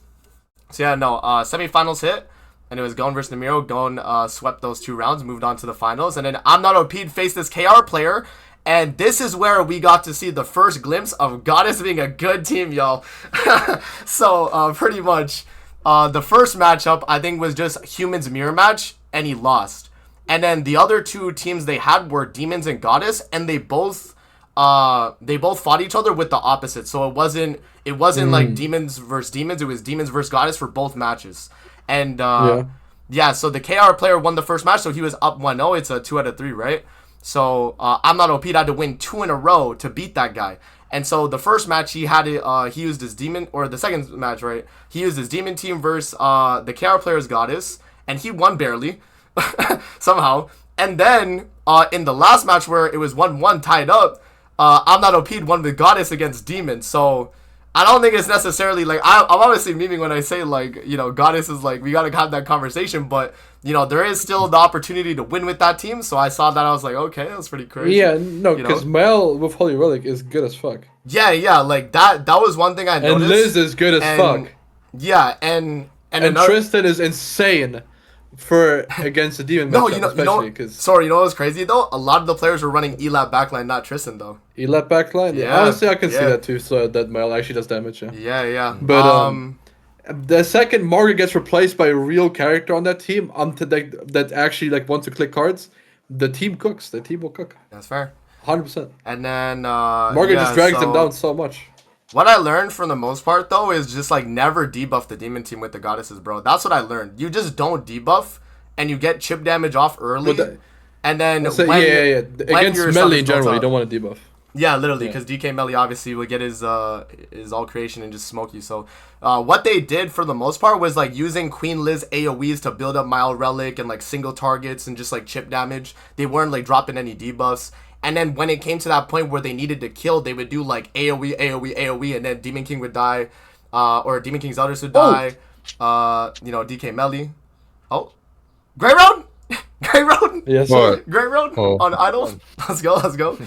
So yeah, no, semifinals hit, and it was Gon versus Namiro. Gon swept those 2 rounds, moved on to the finals, and then I'm Not OP'd faced this KR player. And this is where we got to see the first glimpse of Goddess being a good team, y'all. So, pretty much, the first matchup, I think, was just Humans mirror match, and he lost. And then the other 2 teams they had were Demons and Goddess, and they both fought each other with the opposite. So it wasn't like Demons versus Demons, it was Demons versus Goddess for both matches. And, yeah, so the KR player won the first match, so he was up 1-0. It's a 2 out of 3, right? So I'm Not OP'd had to win 2 in a row to beat that guy. And so the first match he used his demon, or the second match, right? He used his demon team versus the KR player's Goddess, and he won barely somehow. And then in the last match where it was 1-1 tied up, I'm Not OP'd won with Goddess against Demon. So I don't think it's necessarily like I'm obviously memeing when I say like Goddess is like we gotta have that conversation, but there is still the opportunity to win with that team. So I saw that, I was like, okay, that's pretty crazy. Yeah, no, because Mel with Holy Relic is good as fuck. Yeah, like that was one thing I noticed. And Liz is good as fuck. Yeah, and Tristan is insane against the Demon matchup, sorry, what was crazy though? A lot of the players were running Elap backline, not Tristan though. Elap backline? Yeah. Honestly, I can see that too, so that Mel actually does damage, Yeah. But the second Margaret gets replaced by a real character on that team, that actually like wants to click cards, the team cooks. The team will cook. That's fair. 100%. And then Margaret just drags them down so much. What I learned for the most part though is just like never debuff the demon team with the goddesses, bro. That's what I learned. You just don't debuff, and you get chip damage off early. And then against melee in general, you don't want to debuff. Yeah, literally, because DK Melee obviously will get his all creation and just smoke you. So what they did for the most part was like using Queen Liz AoEs to build up Mile Relic and like single targets and just like chip damage. They weren't like dropping any debuffs. And then when it came to that point where they needed to kill, they would do like AoE, and then Demon King would die, or Demon King's others would die. DK Melee. Oh, Grey Road. Grey Road? Yes, sir. Grey Road on Idol. Let's go.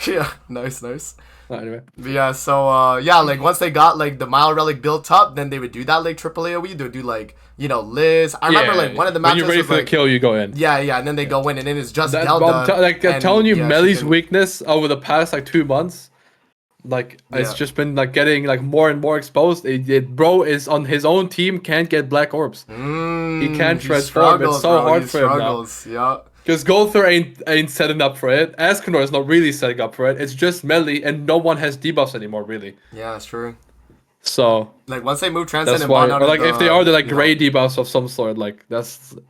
Yeah, nice. Anyway. But yeah, so like once they got like the Mile Relic built up, then they would do that like triple AoE. They would do like Liz. I remember like one of the matches. When you're ready for the kill, you go in. Yeah, and then they go in, and then it's just Delta. I'm telling you, Melee's weakness over the past like 2 months, it's just been like getting like more and more exposed. Bro is on his own team, can't get black orbs. He can't transform. It's so hard for him now. Yeah. Because Gulthur ain't setting up for it. Askenor is not really setting up for it. It's just Melee, and no one has debuffs anymore, really. Yeah, that's true. So like once they move Transcend and Bond out, or like if they are the like gray debuffs of some sort, like that's true.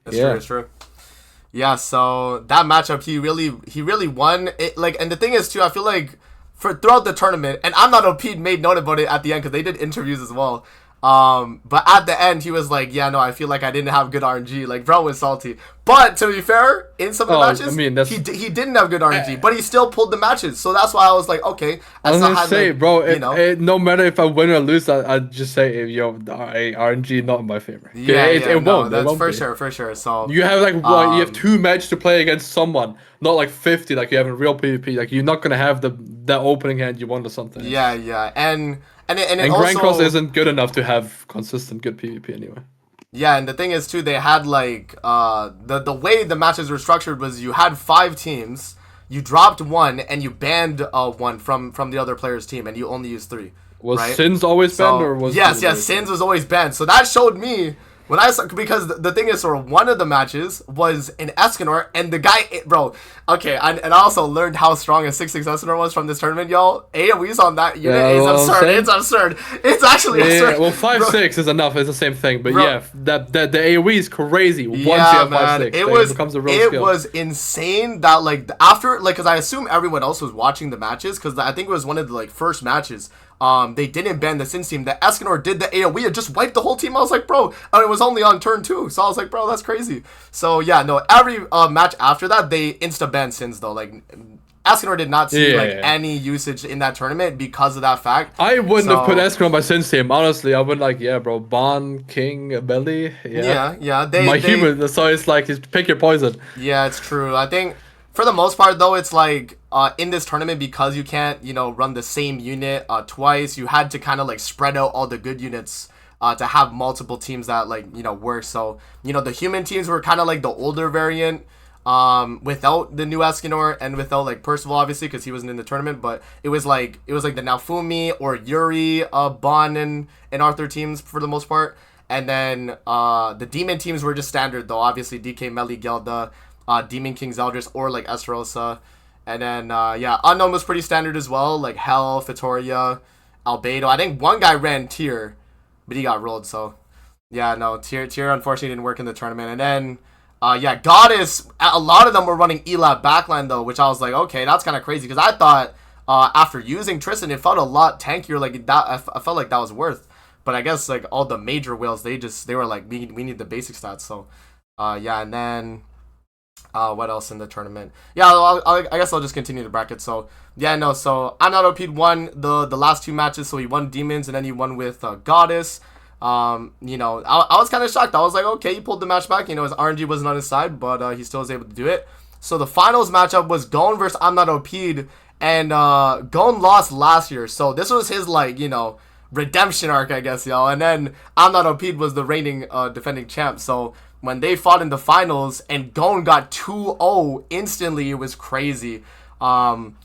It's true. Yeah, so that matchup he really won it. Like, and the thing is too, I feel like throughout the tournament, and I'm Not OP'd made note about it at the end because they did interviews as well. But at the end he was like, yeah, no, I feel like I didn't have good RNG. Like, bro was salty. But to be fair, in some of the matches, he didn't have good RNG, but he still pulled the matches. So that's why I was like, okay. I was gonna say, bro, no matter if I win or lose, I'd just say, RNG not my favorite. It won't. That's won't for sure. So you have like you have 2 matches to play against someone, not like 50 like you have in real PvP. Like you're not gonna have the opening hand you want or something. Yeah, and Grand also, Cross isn't good enough to have consistent good PvP anyway. Yeah, and the thing is too, they had like the way the matches were structured was you had 5 teams, you dropped 1, and you banned 1 from the other player's team, and you only used 3. Was Sins always banned, or was yes, Sins was always banned. So that showed me When I saw, because the thing is, sort of one of the matches was in Escanor, and the guy, bro, okay, and I also learned how strong a 6-6 Escanor was from this tournament, y'all. AoEs on that unit is absurd. It's absurd. It's actually absurd. Yeah, well, 5-6 is enough. It's the same thing, but yeah, the AoE is crazy. Once you have 5-6, it becomes a real skill. It was insane that like after like, because I assume everyone else was watching the matches, because I think it was one of the like first matches. They didn't ban the Sins team. The Escanor did the AoE and just wiped the whole team. I was like, bro, and it was only on turn 2. So I was like, bro, that's crazy. So yeah, no, every match after that, they insta-banned Sins though. Like, Escanor did not see any usage in that tournament because of that fact. I wouldn't have put Escanor on my Sins team, honestly. I would like, yeah, bro, Bon, King, Belly. Yeah. Human, so it's like, pick your poison. Yeah, it's true. I think for the most part, though, it's like in this tournament, because you can't, run the same unit twice, you had to kind of like spread out all the good units to have multiple teams that like, work. So, the human teams were kind of like the older variant without the new Escanor and without like Percival, obviously, because he wasn't in the tournament. But it was like the Naofumi or Yuri, Bon, and Arthur teams for the most part. And then the demon teams were just standard, though. Obviously, DK, Meli, Gelda, Demon King, Zeldris, or like Esterosa. And then, Unknown was pretty standard as well, like Hell, Fitoria, Albedo. I think one guy ran Tier, but he got rolled, so yeah, no, Tier unfortunately didn't work in the tournament. And then, Goddess, a lot of them were running Elab backline, though, which I was like, okay, that's kind of crazy, because I thought, after using Tristan, it felt a lot tankier, like, that. I felt like that was worth, but I guess, like, all the major whales, they were like, we need the basic stats, so, and then... what else in the tournament? Yeah, I guess I'll just continue the bracket. So, yeah, no, so I'm not OP'd won the last 2 matches. So he won Demons and then he won with Goddess. I was kind of shocked. I was like, okay, he pulled the match back. His RNG wasn't on his side, but he still was able to do it. So the finals matchup was Gon versus I'm not OP'd. And Gon lost last year. So this was his, like, redemption arc, I guess, y'all. And then I'm not OP'd was the reigning defending champ. So when they fought in the finals and Gon got 2-0 instantly, it was crazy. One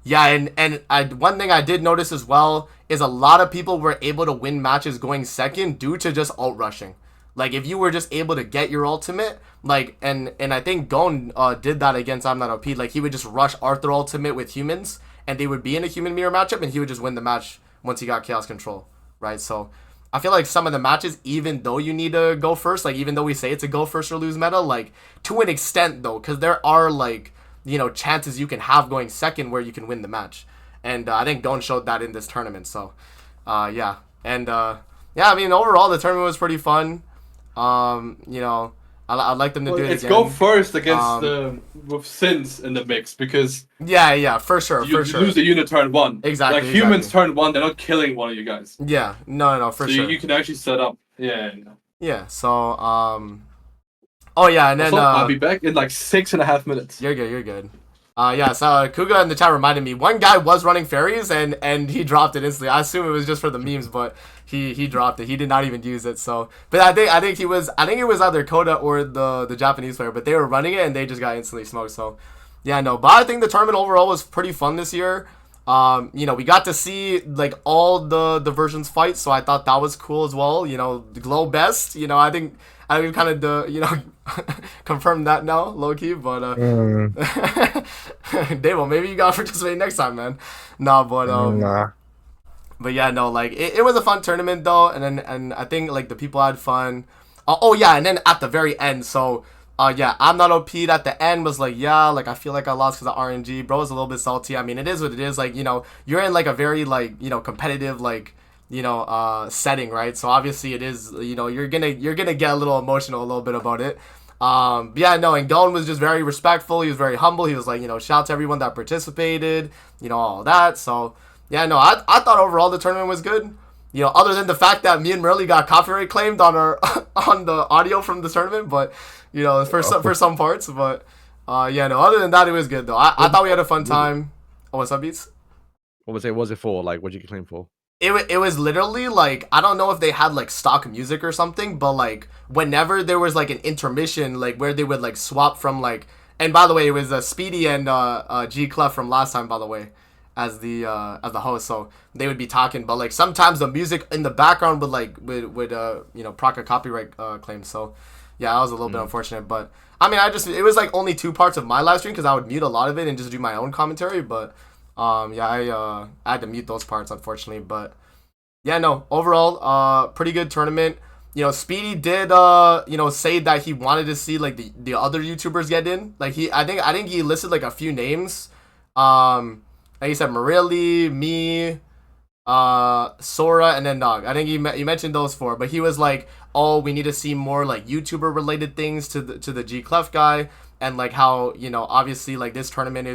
thing I did notice as well is a lot of people were able to win matches going second due to just ult rushing. Like, if you were just able to get your ultimate, like, and I think Gon did that against I'm Not OP. Like, he would just rush Arthur ultimate with humans, and they would be in a human mirror matchup, and he would just win the match once he got chaos control, right? So I feel like some of the matches, even though you need to go first, like, even though we say it's a go first or lose meta, like, to an extent, though, because there are, like, chances you can have going second where you can win the match. And I think Gon showed that in this tournament, so, yeah. And, I mean, overall, the tournament was pretty fun. I'd like them to do it again. Let's go first against with Sins in the mix, because for sure. You lose the unit turn 1. Exactly. Like, humans turn 1, they're not killing one of you guys. Yeah, no, for sure. So you can actually set up. Yeah. So and then I'll be back in like 6.5 minutes. You're good. So Kuga in the chat reminded me, one guy was running fairies and he dropped it instantly. I assume it was just for the memes, but he dropped it. He did not even use it. So, but I think it was either Koda or the Japanese player, but they were running it and they just got instantly smoked. So, yeah, no. But I think the tournament overall was pretty fun this year. We got to see like all the versions fight, so I thought that was cool as well. The Glow Best. I think we've kind of confirmed that now, low key. But Davo, maybe you gotta participate next time, man. Nah. But yeah, no, like it was a fun tournament though, and I think like the people had fun. And then at the very end, so. I'm not OP'd at the end was like, like I feel like I lost because of RNG. Bro was a little bit salty. I mean, it is what it is. Like, you're in like a very like, competitive like, setting, right? So obviously it is, you're gonna get a little emotional a little bit about it. And Gon was just very respectful. He was very humble. He was like, shout out to everyone that participated, all that. So I thought overall the tournament was good. Other than the fact that me and Merle got copyright claimed on our on the audio from the tournament, but for some parts, but other than that, it was good though. I thought we had a fun time. Oh, what's up, Beats? What was it for? Like, what did you claim for? It was literally like, I don't know if they had like stock music or something, but like whenever there was like an intermission, like where they would like swap from like, and by the way, it was Speedy and G Clef from last time, by the way. as the host, so they would be talking, but like sometimes the music in the background would proc a copyright claim. So yeah, that was a little bit unfortunate, but I mean, it was like only 2 parts of my live stream because I would mute a lot of it and just do my own commentary, but yeah, I had to mute those parts unfortunately, but yeah, no, overall pretty good tournament. Speedy did say that he wanted to see like the other YouTubers get in. Like I think he listed like a few names. Like he said Marilli, me, Sora, and then Nog. I think he mentioned those 4, but he was like, "Oh, we need to see more like YouTuber related things to the G Clef guy, and like how obviously like this tournament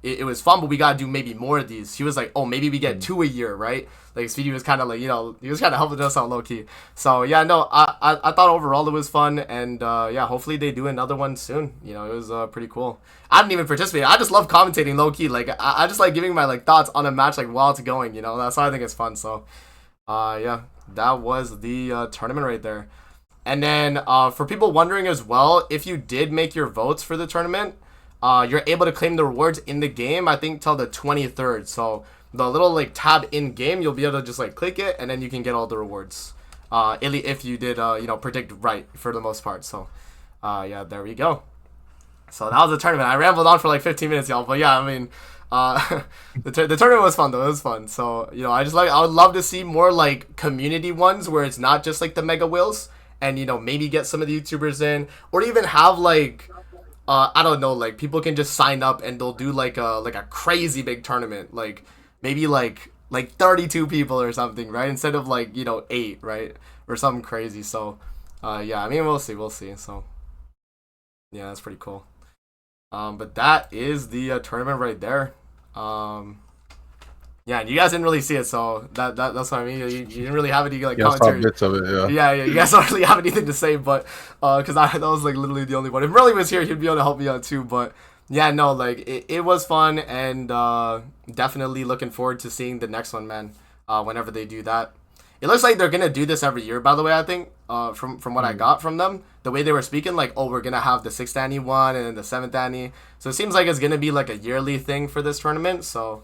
it was fun, but we gotta do maybe more of these." He was like, "Oh, maybe we get 2 a year, right?" Like Speedy was kind of like, he was kind of helping us out low key. So yeah, no, I thought overall it was fun, and yeah, hopefully they do another one soon. It was pretty cool. I didn't even participate. I just love commentating low key. Like I just like giving my like thoughts on a match like while it's going. That's why I think it's fun. So yeah, that was the tournament right there. And then for people wondering as well, if you did make your votes for the tournament, you're able to claim the rewards in the game, I think till the 23rd. So the little like tab in game, you'll be able to just like click it, and then you can get all the rewards. If you did predict right for the most part. So yeah, there we go. So that was the tournament. I rambled on for like 15 minutes, y'all. But yeah, I mean, the tournament was fun though. It was I would love to see more like community ones where it's not just like the mega wheels, and maybe get some of the YouTubers in, or even have like I don't know, like people can just sign up and they'll do like a crazy big tournament, like maybe like 32 people or something, right? Instead of like 8, right, or something crazy. So yeah, I mean, we'll see. So yeah, that's pretty cool. But that is the tournament right there. Yeah, and you guys didn't really see it, so that's what I mean. You didn't really have any like commentary. Bits of it, yeah. Yeah, you guys don't really have anything to say, but because that was like literally the only one. If Merly was here, he'd be able to help me out too. But yeah, no, like it was fun, and definitely looking forward to seeing the next one, man. Whenever they do that, it looks like they're gonna do this every year. By the way, I think from what I got from them, the way they were speaking, like, oh, we're gonna have the 6th Annie one and then the 7th Annie. So it seems like it's gonna be like a yearly thing for this tournament. So.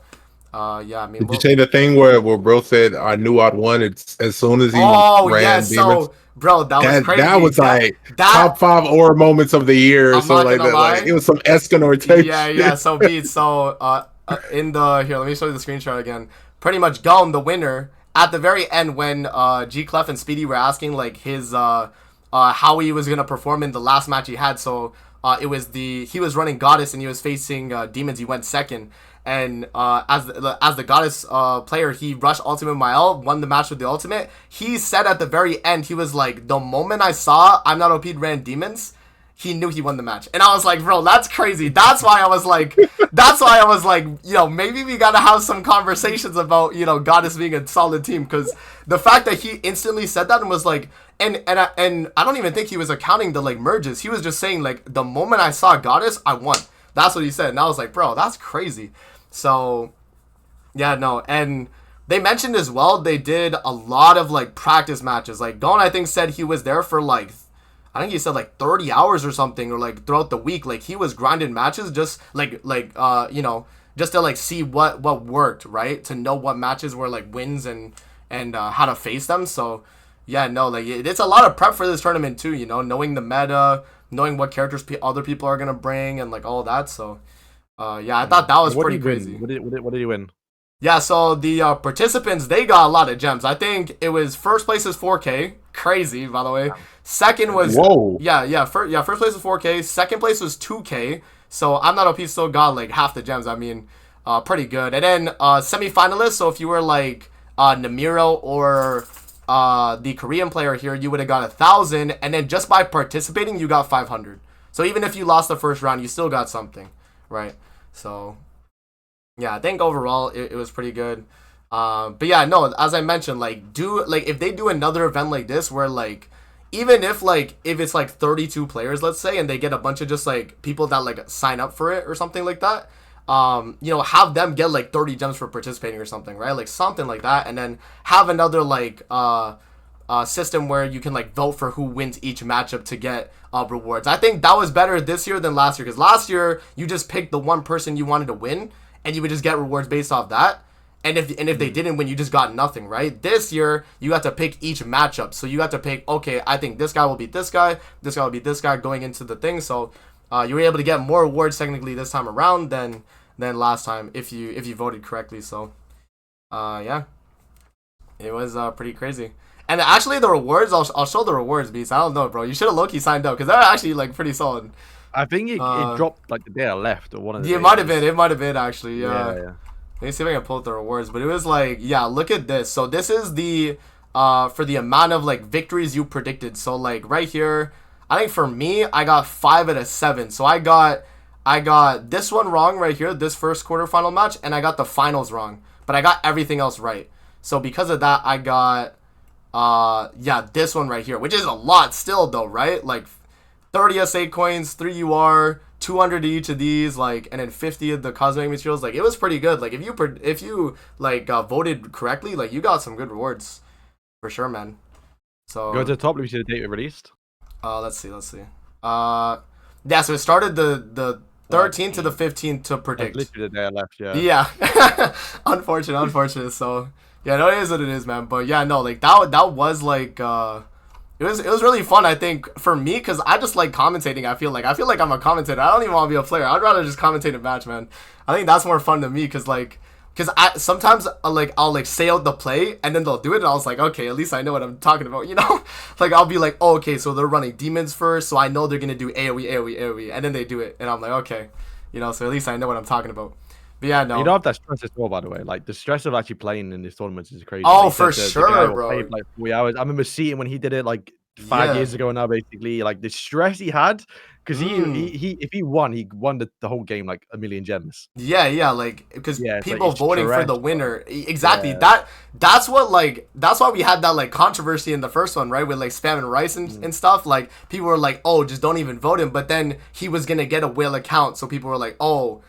Yeah, I mean, did you say the thing where bro said I knew I'd won it as soon as he ran yeah, Demons? so bro, that was crazy. That was like top 5 aura moments of the year. So like it was some Escanor type. Yeah. So Beats, so in the here, let me show you the screenshot again. Pretty much Gum, the winner, at the very end when G Clef and Speedy were asking like his how he was gonna perform in the last match he had. So he was running Goddess and he was facing Demons. He went second. And as the Goddess player, he rushed Ultimate Mael, won the match with the Ultimate. He said at the very end, he was like, the moment I saw I'm Not OP ran Demons, he knew he won the match. And I was like, bro, that's crazy. That's why I was like, maybe we gotta have some conversations about, Goddess being a solid team. Because the fact that he instantly said that and was like, and I don't even think he was accounting the like merges. He was just saying like, the moment I saw Goddess, I won. That's what he said. And I was like, bro, that's crazy. So, yeah, no, and they mentioned as well, they did a lot of, like, practice matches. Like, Gon, I think, said he was there for, like, I think he said, like, 30 hours or something, or, like, throughout the week. Like, he was grinding matches just, just to, like, see what worked, right? To know what matches were, like, wins and how to face them. So, yeah, no, like, it's a lot of prep for this tournament, too, knowing the meta, knowing what characters other people are going to bring, and, like, all that, so... yeah, I thought that was pretty crazy. What did he win? Yeah, so the participants, they got a lot of gems. I think it was first place is 4K. Crazy, by the way. Second was... Whoa. First place was 4K. Second place was 2K. So I'm Not OP still got like half the gems. I mean, pretty good. And then semi-finalists, so if you were like Namiro or the Korean player here, you would have got 1,000. And then just by participating, you got 500. So even if you lost the first round, you still got something. Right, so yeah, I think overall it was pretty good. But yeah, no, as I mentioned, like if they do another event like this where like even if it's like 32 players, let's say, and they get a bunch of just like people that like sign up for it or something like that, have them get like 30 gems for participating or something, right? Like something like that, and then have another like system where you can like vote for who wins each matchup to get rewards. I think that was better this year than last year, because last year you just picked the one person you wanted to win, and you would just get rewards based off that. And if they didn't win, you just got nothing, right? This year, you got to pick each matchup. So you got to pick, okay, I think this guy will beat this guy will beat this guy going into the thing. So you were able to get more rewards technically this time around than last time if you voted correctly. So yeah, it was pretty crazy. And actually, the rewards, I'll show the rewards, Beast. I don't know, bro. You should have low-key signed up because they're actually like pretty solid. I think it dropped like the day I left or one of the Yeah, it might have been actually. Yeah. Let me see if I can pull up the rewards. But it was like, yeah, look at this. So this is the for the amount of like victories you predicted. So like right here, I think for me, I got 5 out of 7. So I got this one wrong right here, this first quarterfinal match, and I got the finals wrong. But I got everything else right. So because of that, I got yeah, this one right here, which is a lot still though, right? Like 30 SA coins, 3 UR, 200 to each of these, like, and then 50 of the cosmetic materials. Like, it was pretty good. Like, if you like voted correctly, like, you got some good rewards for sure, man. So go to the top. Let me see the date it released. let's see. Yeah, so it started the 13th to the 15th to predict. Literally the day I left. Yeah. Yeah. unfortunate. So yeah, no, it is what it is, man. But yeah, no, like that was like it was really fun, I think, for me, because I just like commentating. I feel like I'm a commentator. I don't even want to be a player. I'd rather just commentate a match, man. I think that's more fun to me because I sometimes I'll like say out the play and then they'll do it and I was like, okay, at least I know what I'm talking about, you know? Like I'll be like, oh, okay, so they're running demons first, so I know they're gonna do AoE, and then they do it, and I'm like, okay, you know, so at least I know what I'm talking about. But yeah, no. You don't have that stress as well, by the way. Like the stress of actually playing in these tournaments is crazy. Oh, like, for sure, bro. Played, like 3 hours. I remember seeing when he did it like 5 years ago now, basically. Like the stress he had, because he if he won the whole game like 1,000,000 gems. Yeah, like because people like, voting for the winner. Exactly. That's why we had that like controversy in the first one, right? With like Spam and Rice and stuff. Like people were like, oh, just don't even vote him. But then he was gonna get a whale account, so people were like, oh.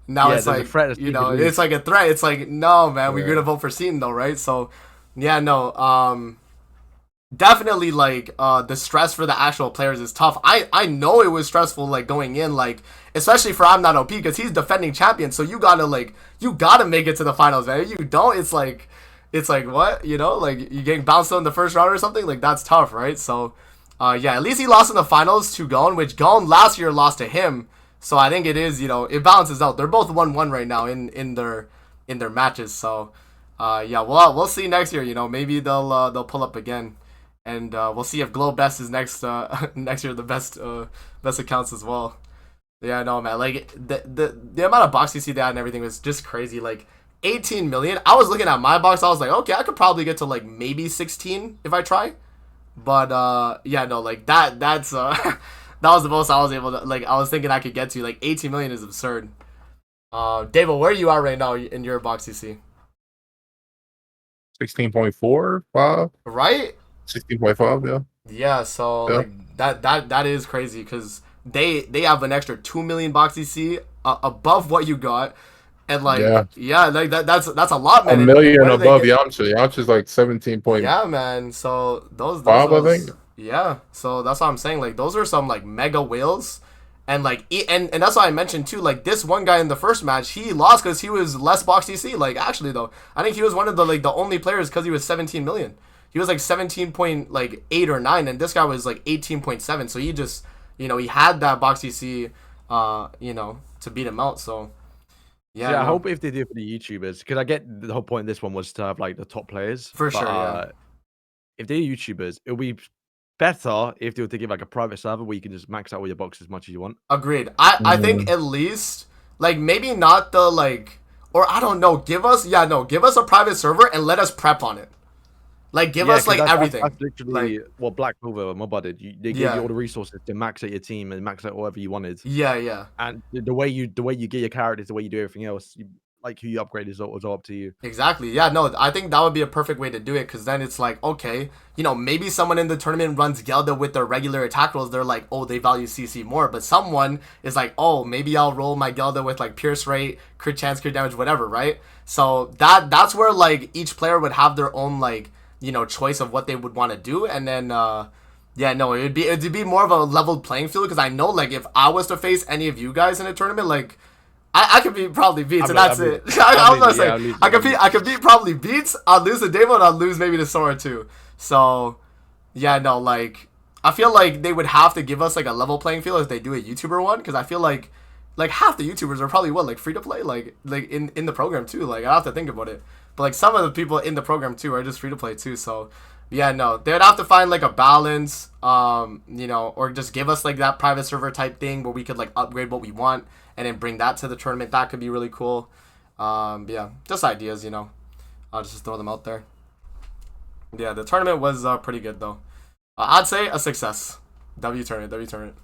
Now it's like, you know, it's like a threat. It's like, no, man, we're gonna vote for Seton though, right? So, yeah, no, definitely like the stress for the actual players is tough. I know it was stressful like going in, like especially for I'm Not OP because he's defending champion. So you gotta make it to the finals, man. If you don't, it's like what, you know, like you getting bounced on the first round or something. Like that's tough, right? So, yeah, at least he lost in the finals to Gone, which Gone last year lost to him. So I think it is, you know, it balances out. They're both 1-1 right now in their matches. So yeah, we'll see next year. You know, maybe they'll pull up again, and we'll see if Glow Best is next year the best accounts as well. Yeah, no, man. Like the amount of box you see that and everything was just crazy. Like 18 million. I was looking at my box. I was like, okay, I could probably get to like maybe 16 if I try. But yeah, no, like that's that was the most I was able to, like, I was thinking I could get to. Like, 18 million is absurd. David, where are you at right now in your box, you see? 16.45? Right? 16.5, yeah. Yeah, so, like, that is crazy, because they have an extra 2 million box, you see, above what you got. And, like, yeah like, that's a lot, man. 1 million above Yamcha. Yamcha's, like, 17. Yeah, man, so those I think. Yeah, so that's what I'm saying. Like those are some like mega whales, and like and that's why I mentioned too. Like this one guy in the first match, he lost because he was less box DC. Like actually though, I think he was one of the only players because he was 17 million. He was like 17.8 or 9, and this guy was like 18.7. So he just, you know, he had that box DC, you know, to beat him out. So yeah, I hope if they do it for the YouTubers, because I get the whole point of this one was to have like the top players for sure. Yeah. If they're YouTubers, it'll be better if they were to give like a private server where you can just max out all your boxes as much as you want. Agreed. I think at least like maybe not the like, or I don't know, give us a private server and let us prep on it. Like give us like everything. That's literally like, what Black Clover and Mobile did. They gave you all the resources to max out your team and max out whatever you wanted. Yeah. And the way you get your characters, the way you do everything else, like who you upgrade is all up to you. Exactly. Yeah, no, I think that would be a perfect way to do it, because then it's like, okay, you know, maybe someone in the tournament runs Gelda with their regular attack rolls. They're like, oh, they value CC more. But someone is like, oh, maybe I'll roll my Gelda with like pierce rate, crit chance, crit damage, whatever, right? So that's where like each player would have their own like, you know, choice of what they would want to do. And then yeah, no, it'd be more of a leveled playing field, because I know like if I was to face any of you guys in a tournament, like I could beat probably Beats, and that's it. I was gonna say I could beat probably Beats. I'll lose the Demo, and I'll lose maybe the Sora too. So yeah, no, like I feel like they would have to give us like a level playing field if they do a YouTuber one, because I feel like half the YouTubers are probably like free to play, like in the program too. Like I have to think about it, but like some of the people in the program too are just free to play too. So yeah, no, they'd have to find like a balance, or just give us like that private server type thing where we could like upgrade what we want and then bring that to the tournament. That could be really cool. Yeah, just ideas, I'll just throw them out there. Yeah, the tournament was pretty good though. I'd say a success. W tournament.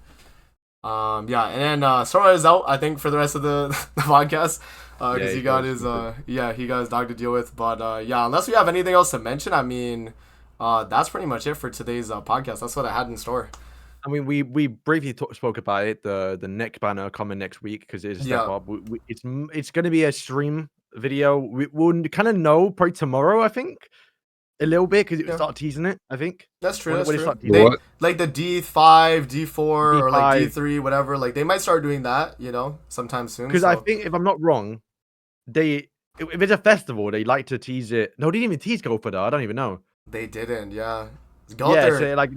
Yeah, and then Sora is out, I think, for the rest of the podcast. Because he got his dog to deal with. But yeah, unless we have anything else to mention, I mean, that's pretty much it for today's podcast. That's what I had in store. I mean, we briefly spoke about it. The neck banner coming next week because it's a step up. It's going to be a stream video. We'll kind of know probably tomorrow, I think, a little bit because it will start teasing it. I think that's true. Like the D5, D4, or like D3, whatever. Like they might start doing that, sometime soon. Because I think if I'm not wrong, if it's a festival, they like to tease it. No, they didn't even tease Go for that. I don't even know. They didn't. Yeah. So like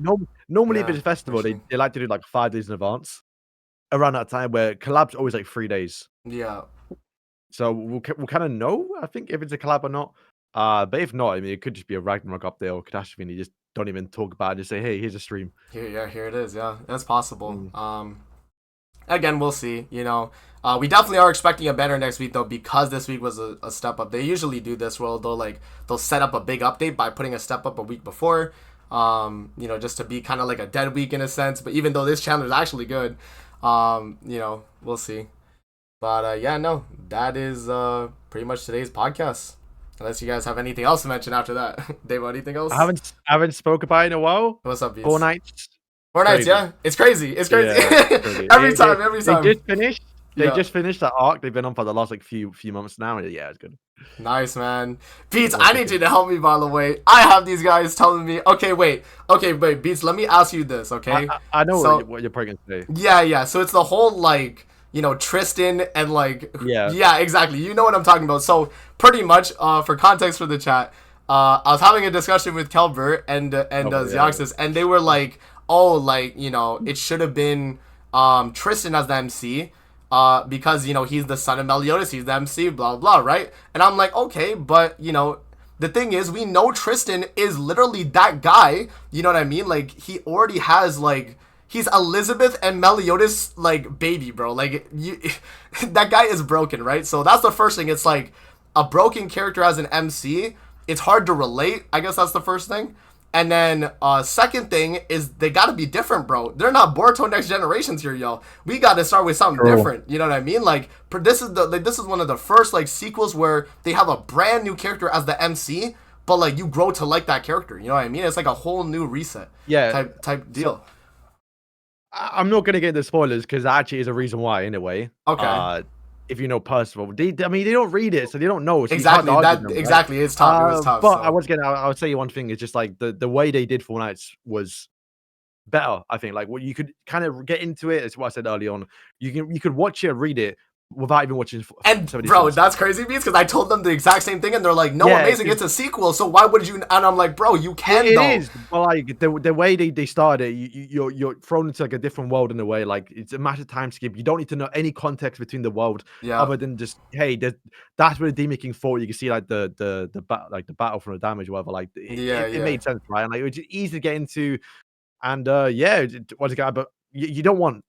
normally if it's a festival, they like to do like 5 days in advance around that time where collabs always like 3 days. Yeah. So we'll kind of know, I think, if it's a collab or not. But if not, I mean, it could just be a Ragnarok update or catastrophe, and you just don't even talk about it. Just say, hey, here's a stream. Here it is. Yeah, that's possible. Again, we'll see. We definitely are expecting a banner next week though, because this week was a step up. They usually do this where they'll set up a big update by putting a step up a week before. Just to be kind of like a dead week in a sense. But even though this Chandler is actually good, we'll see. But yeah, no, that is pretty much today's podcast. Unless you guys have anything else to mention after that. Dave, anything else? I haven't spoke about it in a while. What's up, Beats? 4 nights. 4 nights, yeah. It's crazy. It's crazy. Yeah, crazy. every time. They just finished. They just finished that arc. They've been on for the last few months now. Yeah, it's good. Nice, man. Beats, I need you to help me, by the way. I have these guys telling me, okay, wait, Beats, let me ask you this, okay? I know what you're probably going to say. Yeah. So it's the whole, Tristan and, Yeah, exactly. You know what I'm talking about. So, pretty much, for context for the chat, I was having a discussion with Kelber and Xeoxys, and they were like, it should have been Tristan as the MC. Because he's the son of Meliodas, he's the MC, blah blah, right? And I'm like, okay, but the thing is, we know Tristan is literally that guy. You know what I mean? Like he already has he's Elizabeth and Meliodas baby, bro. That guy is broken, right? So that's the first thing. It's like a broken character as an MC. It's hard to relate. I guess that's the first thing. And then second thing is they got to be different, bro. They're not Boruto Next Generations here, yo. We got to start with something different. You know what I mean? This is one of the first sequels where they have a brand new character as the MC, but you grow to like that character. You know what I mean? It's like a whole new reset. Yeah. Type deal. So, I'm not gonna get into spoilers because that actually is a reason why, in a way. Okay. If you know Percival, they don't read it, so they don't know. So exactly. Exactly. It's tough. It was tough. But I would say one thing is just the way they did 4 nights was better. I think you could kind of get into it. It's what I said early on. You could watch it, read it without even watching. And bro, that's crazy because I told them the exact same thing, and they're like, "No, amazing, it's a sequel. So why would you?" And I'm like, "Bro, you can." It is, but the way they started it, you're thrown into a different world in a way. It's a massive time skip. You don't need to know any context between the world, other than just hey, that's where the D-making fought. You can see the battle from the damage, or whatever. It made sense, right? And it was easy to get into, and once again, but you don't want.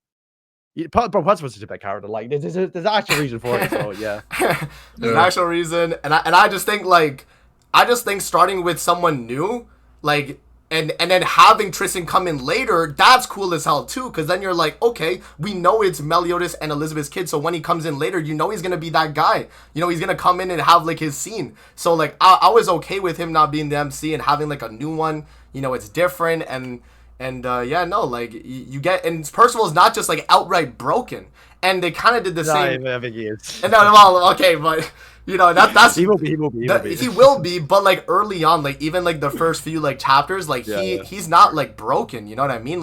Percival's such a bad character. There's an actual reason for it. So yeah, there's an actual reason, and I just think starting with someone new, and then having Tristan come in later, that's cool as hell too. Because then you're like, okay, we know it's Meliodas and Elizabeth's kid, so when he comes in later, he's gonna be that guy. He's gonna come in and have his scene. So I was okay with him not being the MC and having a new one. It's different and. You get, and Percival is not just outright broken, and they kind of did the same. I think he is. Okay, but that's he will be. He will be, but early on, even the first few chapters, he's not broken. You know what I mean?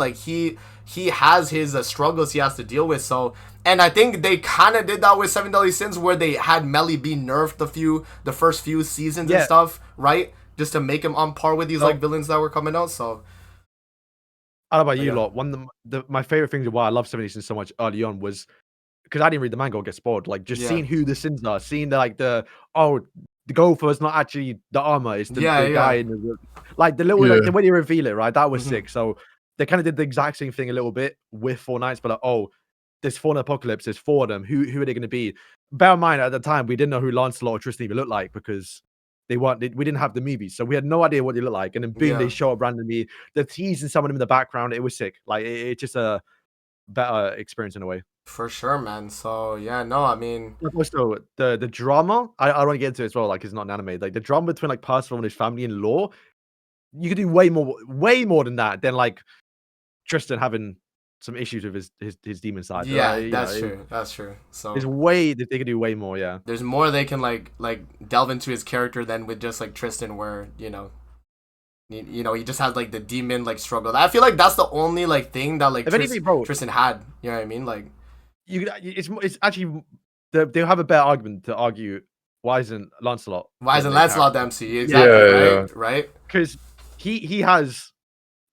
he has his struggles he has to deal with. So, and I think they kind of did that with Seven Deadly Sins, where they had Melly be nerfed the first few seasons and stuff, right? Just to make him on par with these like villains that were coming out. So, I don't know about you lot. One of my favorite things of why I love Seven Deadly Sins so much early on was because I didn't read the manga or get spoiled. Like just seeing who the sins are, seeing the Gopher is not actually the armor, it's the guy in the like the little like the way they reveal it, right? That was sick. So they kind of did the exact same thing a little bit with Four Knights, but like, there's four Apocalypse, there's four of them. Who are they going to be? Bear in mind, at the time, we didn't know who Lancelot or Tristan even looked like because we didn't have the movies, so we had no idea what they looked like. And then boom, they show up randomly. They're teasing some of them in the background. It was sick. Like it's just a better experience in a way. For sure, man. So yeah, no, I mean, also the drama. I want to get into it as well. Like it's not an anime. Like the drama between like Percival and his family in law. You could do way more than that than like Tristan having some issues with his demon side. Yeah, that's true. That's true. So there's way that they could do way more. Yeah, there's more they can like delve into his character than with just like Tristan, where you know, he just has like the demon like struggle. I feel like that's the only like thing that like Tristan had. You know what I mean? Like, it's actually they'll have a better argument to argue why isn't Lancelot the MC? Exactly. Right. Because he has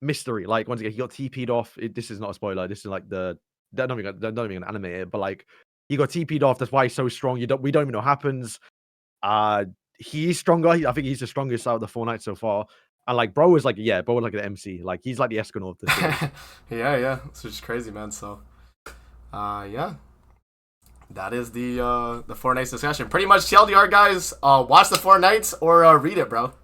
mystery. Like once again, he got TP'd off. This is not a spoiler. This is like they're not even gonna animate it, but like he got TP'd off. That's why he's so strong. We don't even know what happens. He's stronger. I think he's the strongest out of the Four Knights so far. And like bro was like the MC. Like he's like the Escanor of the series. yeah. It's just crazy, man. So yeah. That is the Four Knights discussion. Pretty much TLDR, guys. Watch the Four Knights or read it, bro.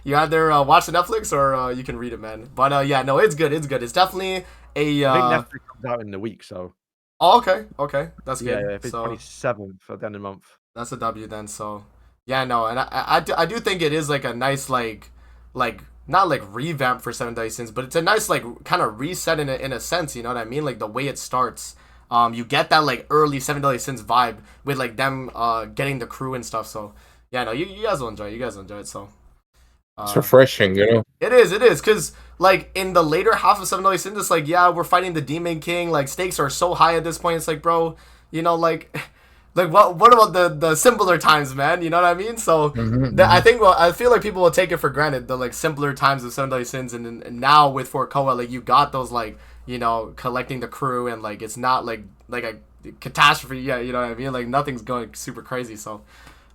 You either watch the Netflix or you can read it, man. But yeah, no, it's good. It's good. It's definitely a. I think Netflix comes out in a week, so. Oh, okay, that's good. Yeah, it's 27th at the end of the month. That's a W then. So, yeah, no, and I do think it is like a nice like not like revamp for Seven Deadly Sins, but it's a nice like kind of reset in a sense. You know what I mean? Like the way it starts. You get that like early Seven Deadly Sins vibe with like them getting the crew and stuff. So yeah, no, you guys will enjoy it. You guys will enjoy it. So it's refreshing, you know. It is, because like in the later half of Seven Deadly Sins, it's like we're fighting the Demon King. Like stakes are so high at this point. It's like, bro, you know, like what about the simpler times, man? You know what I mean? So I think I feel like people will take it for granted the like simpler times of Seven Deadly Sins, and now with Fort Koa, like you got those like. You know, collecting the crew and like it's not like a catastrophe. Yeah, you know what I mean. Like nothing's going super crazy. So,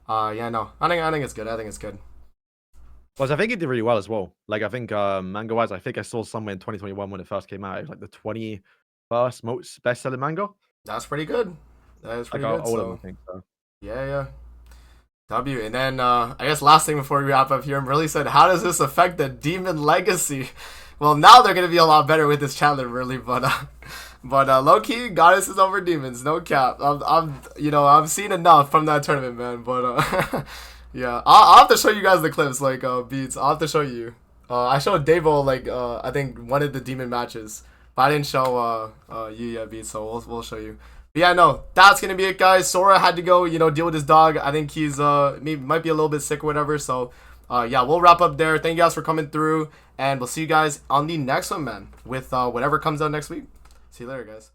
yeah, no, I think it's good. I think it's good. Well, I think it did really well as well. Like I think manga wise, I think I saw somewhere in 2021 when it first came out. It was like the 21st most best-selling manga. That's pretty good. That is pretty good. So. I think so. Yeah. W. And then I guess last thing before we wrap up here, really said, how does this affect the Demon Legacy? Well, now they're gonna be a lot better with this Chandler, really, but low key, goddesses over demons, no cap. I've seen enough from that tournament, man. But yeah, I'll have to show you guys the clips, like beats. I'll have to show you. I showed Davo like I think one of the demon matches, but I didn't show you yet, beats. So we'll show you. But yeah, no, that's gonna be it, guys. Sora had to go, deal with his dog. I think he's might be a little bit sick or whatever. So. Yeah, we'll wrap up there. Thank you guys for coming through, and we'll see you guys on the next one, man, with whatever comes out next week. See you later, guys.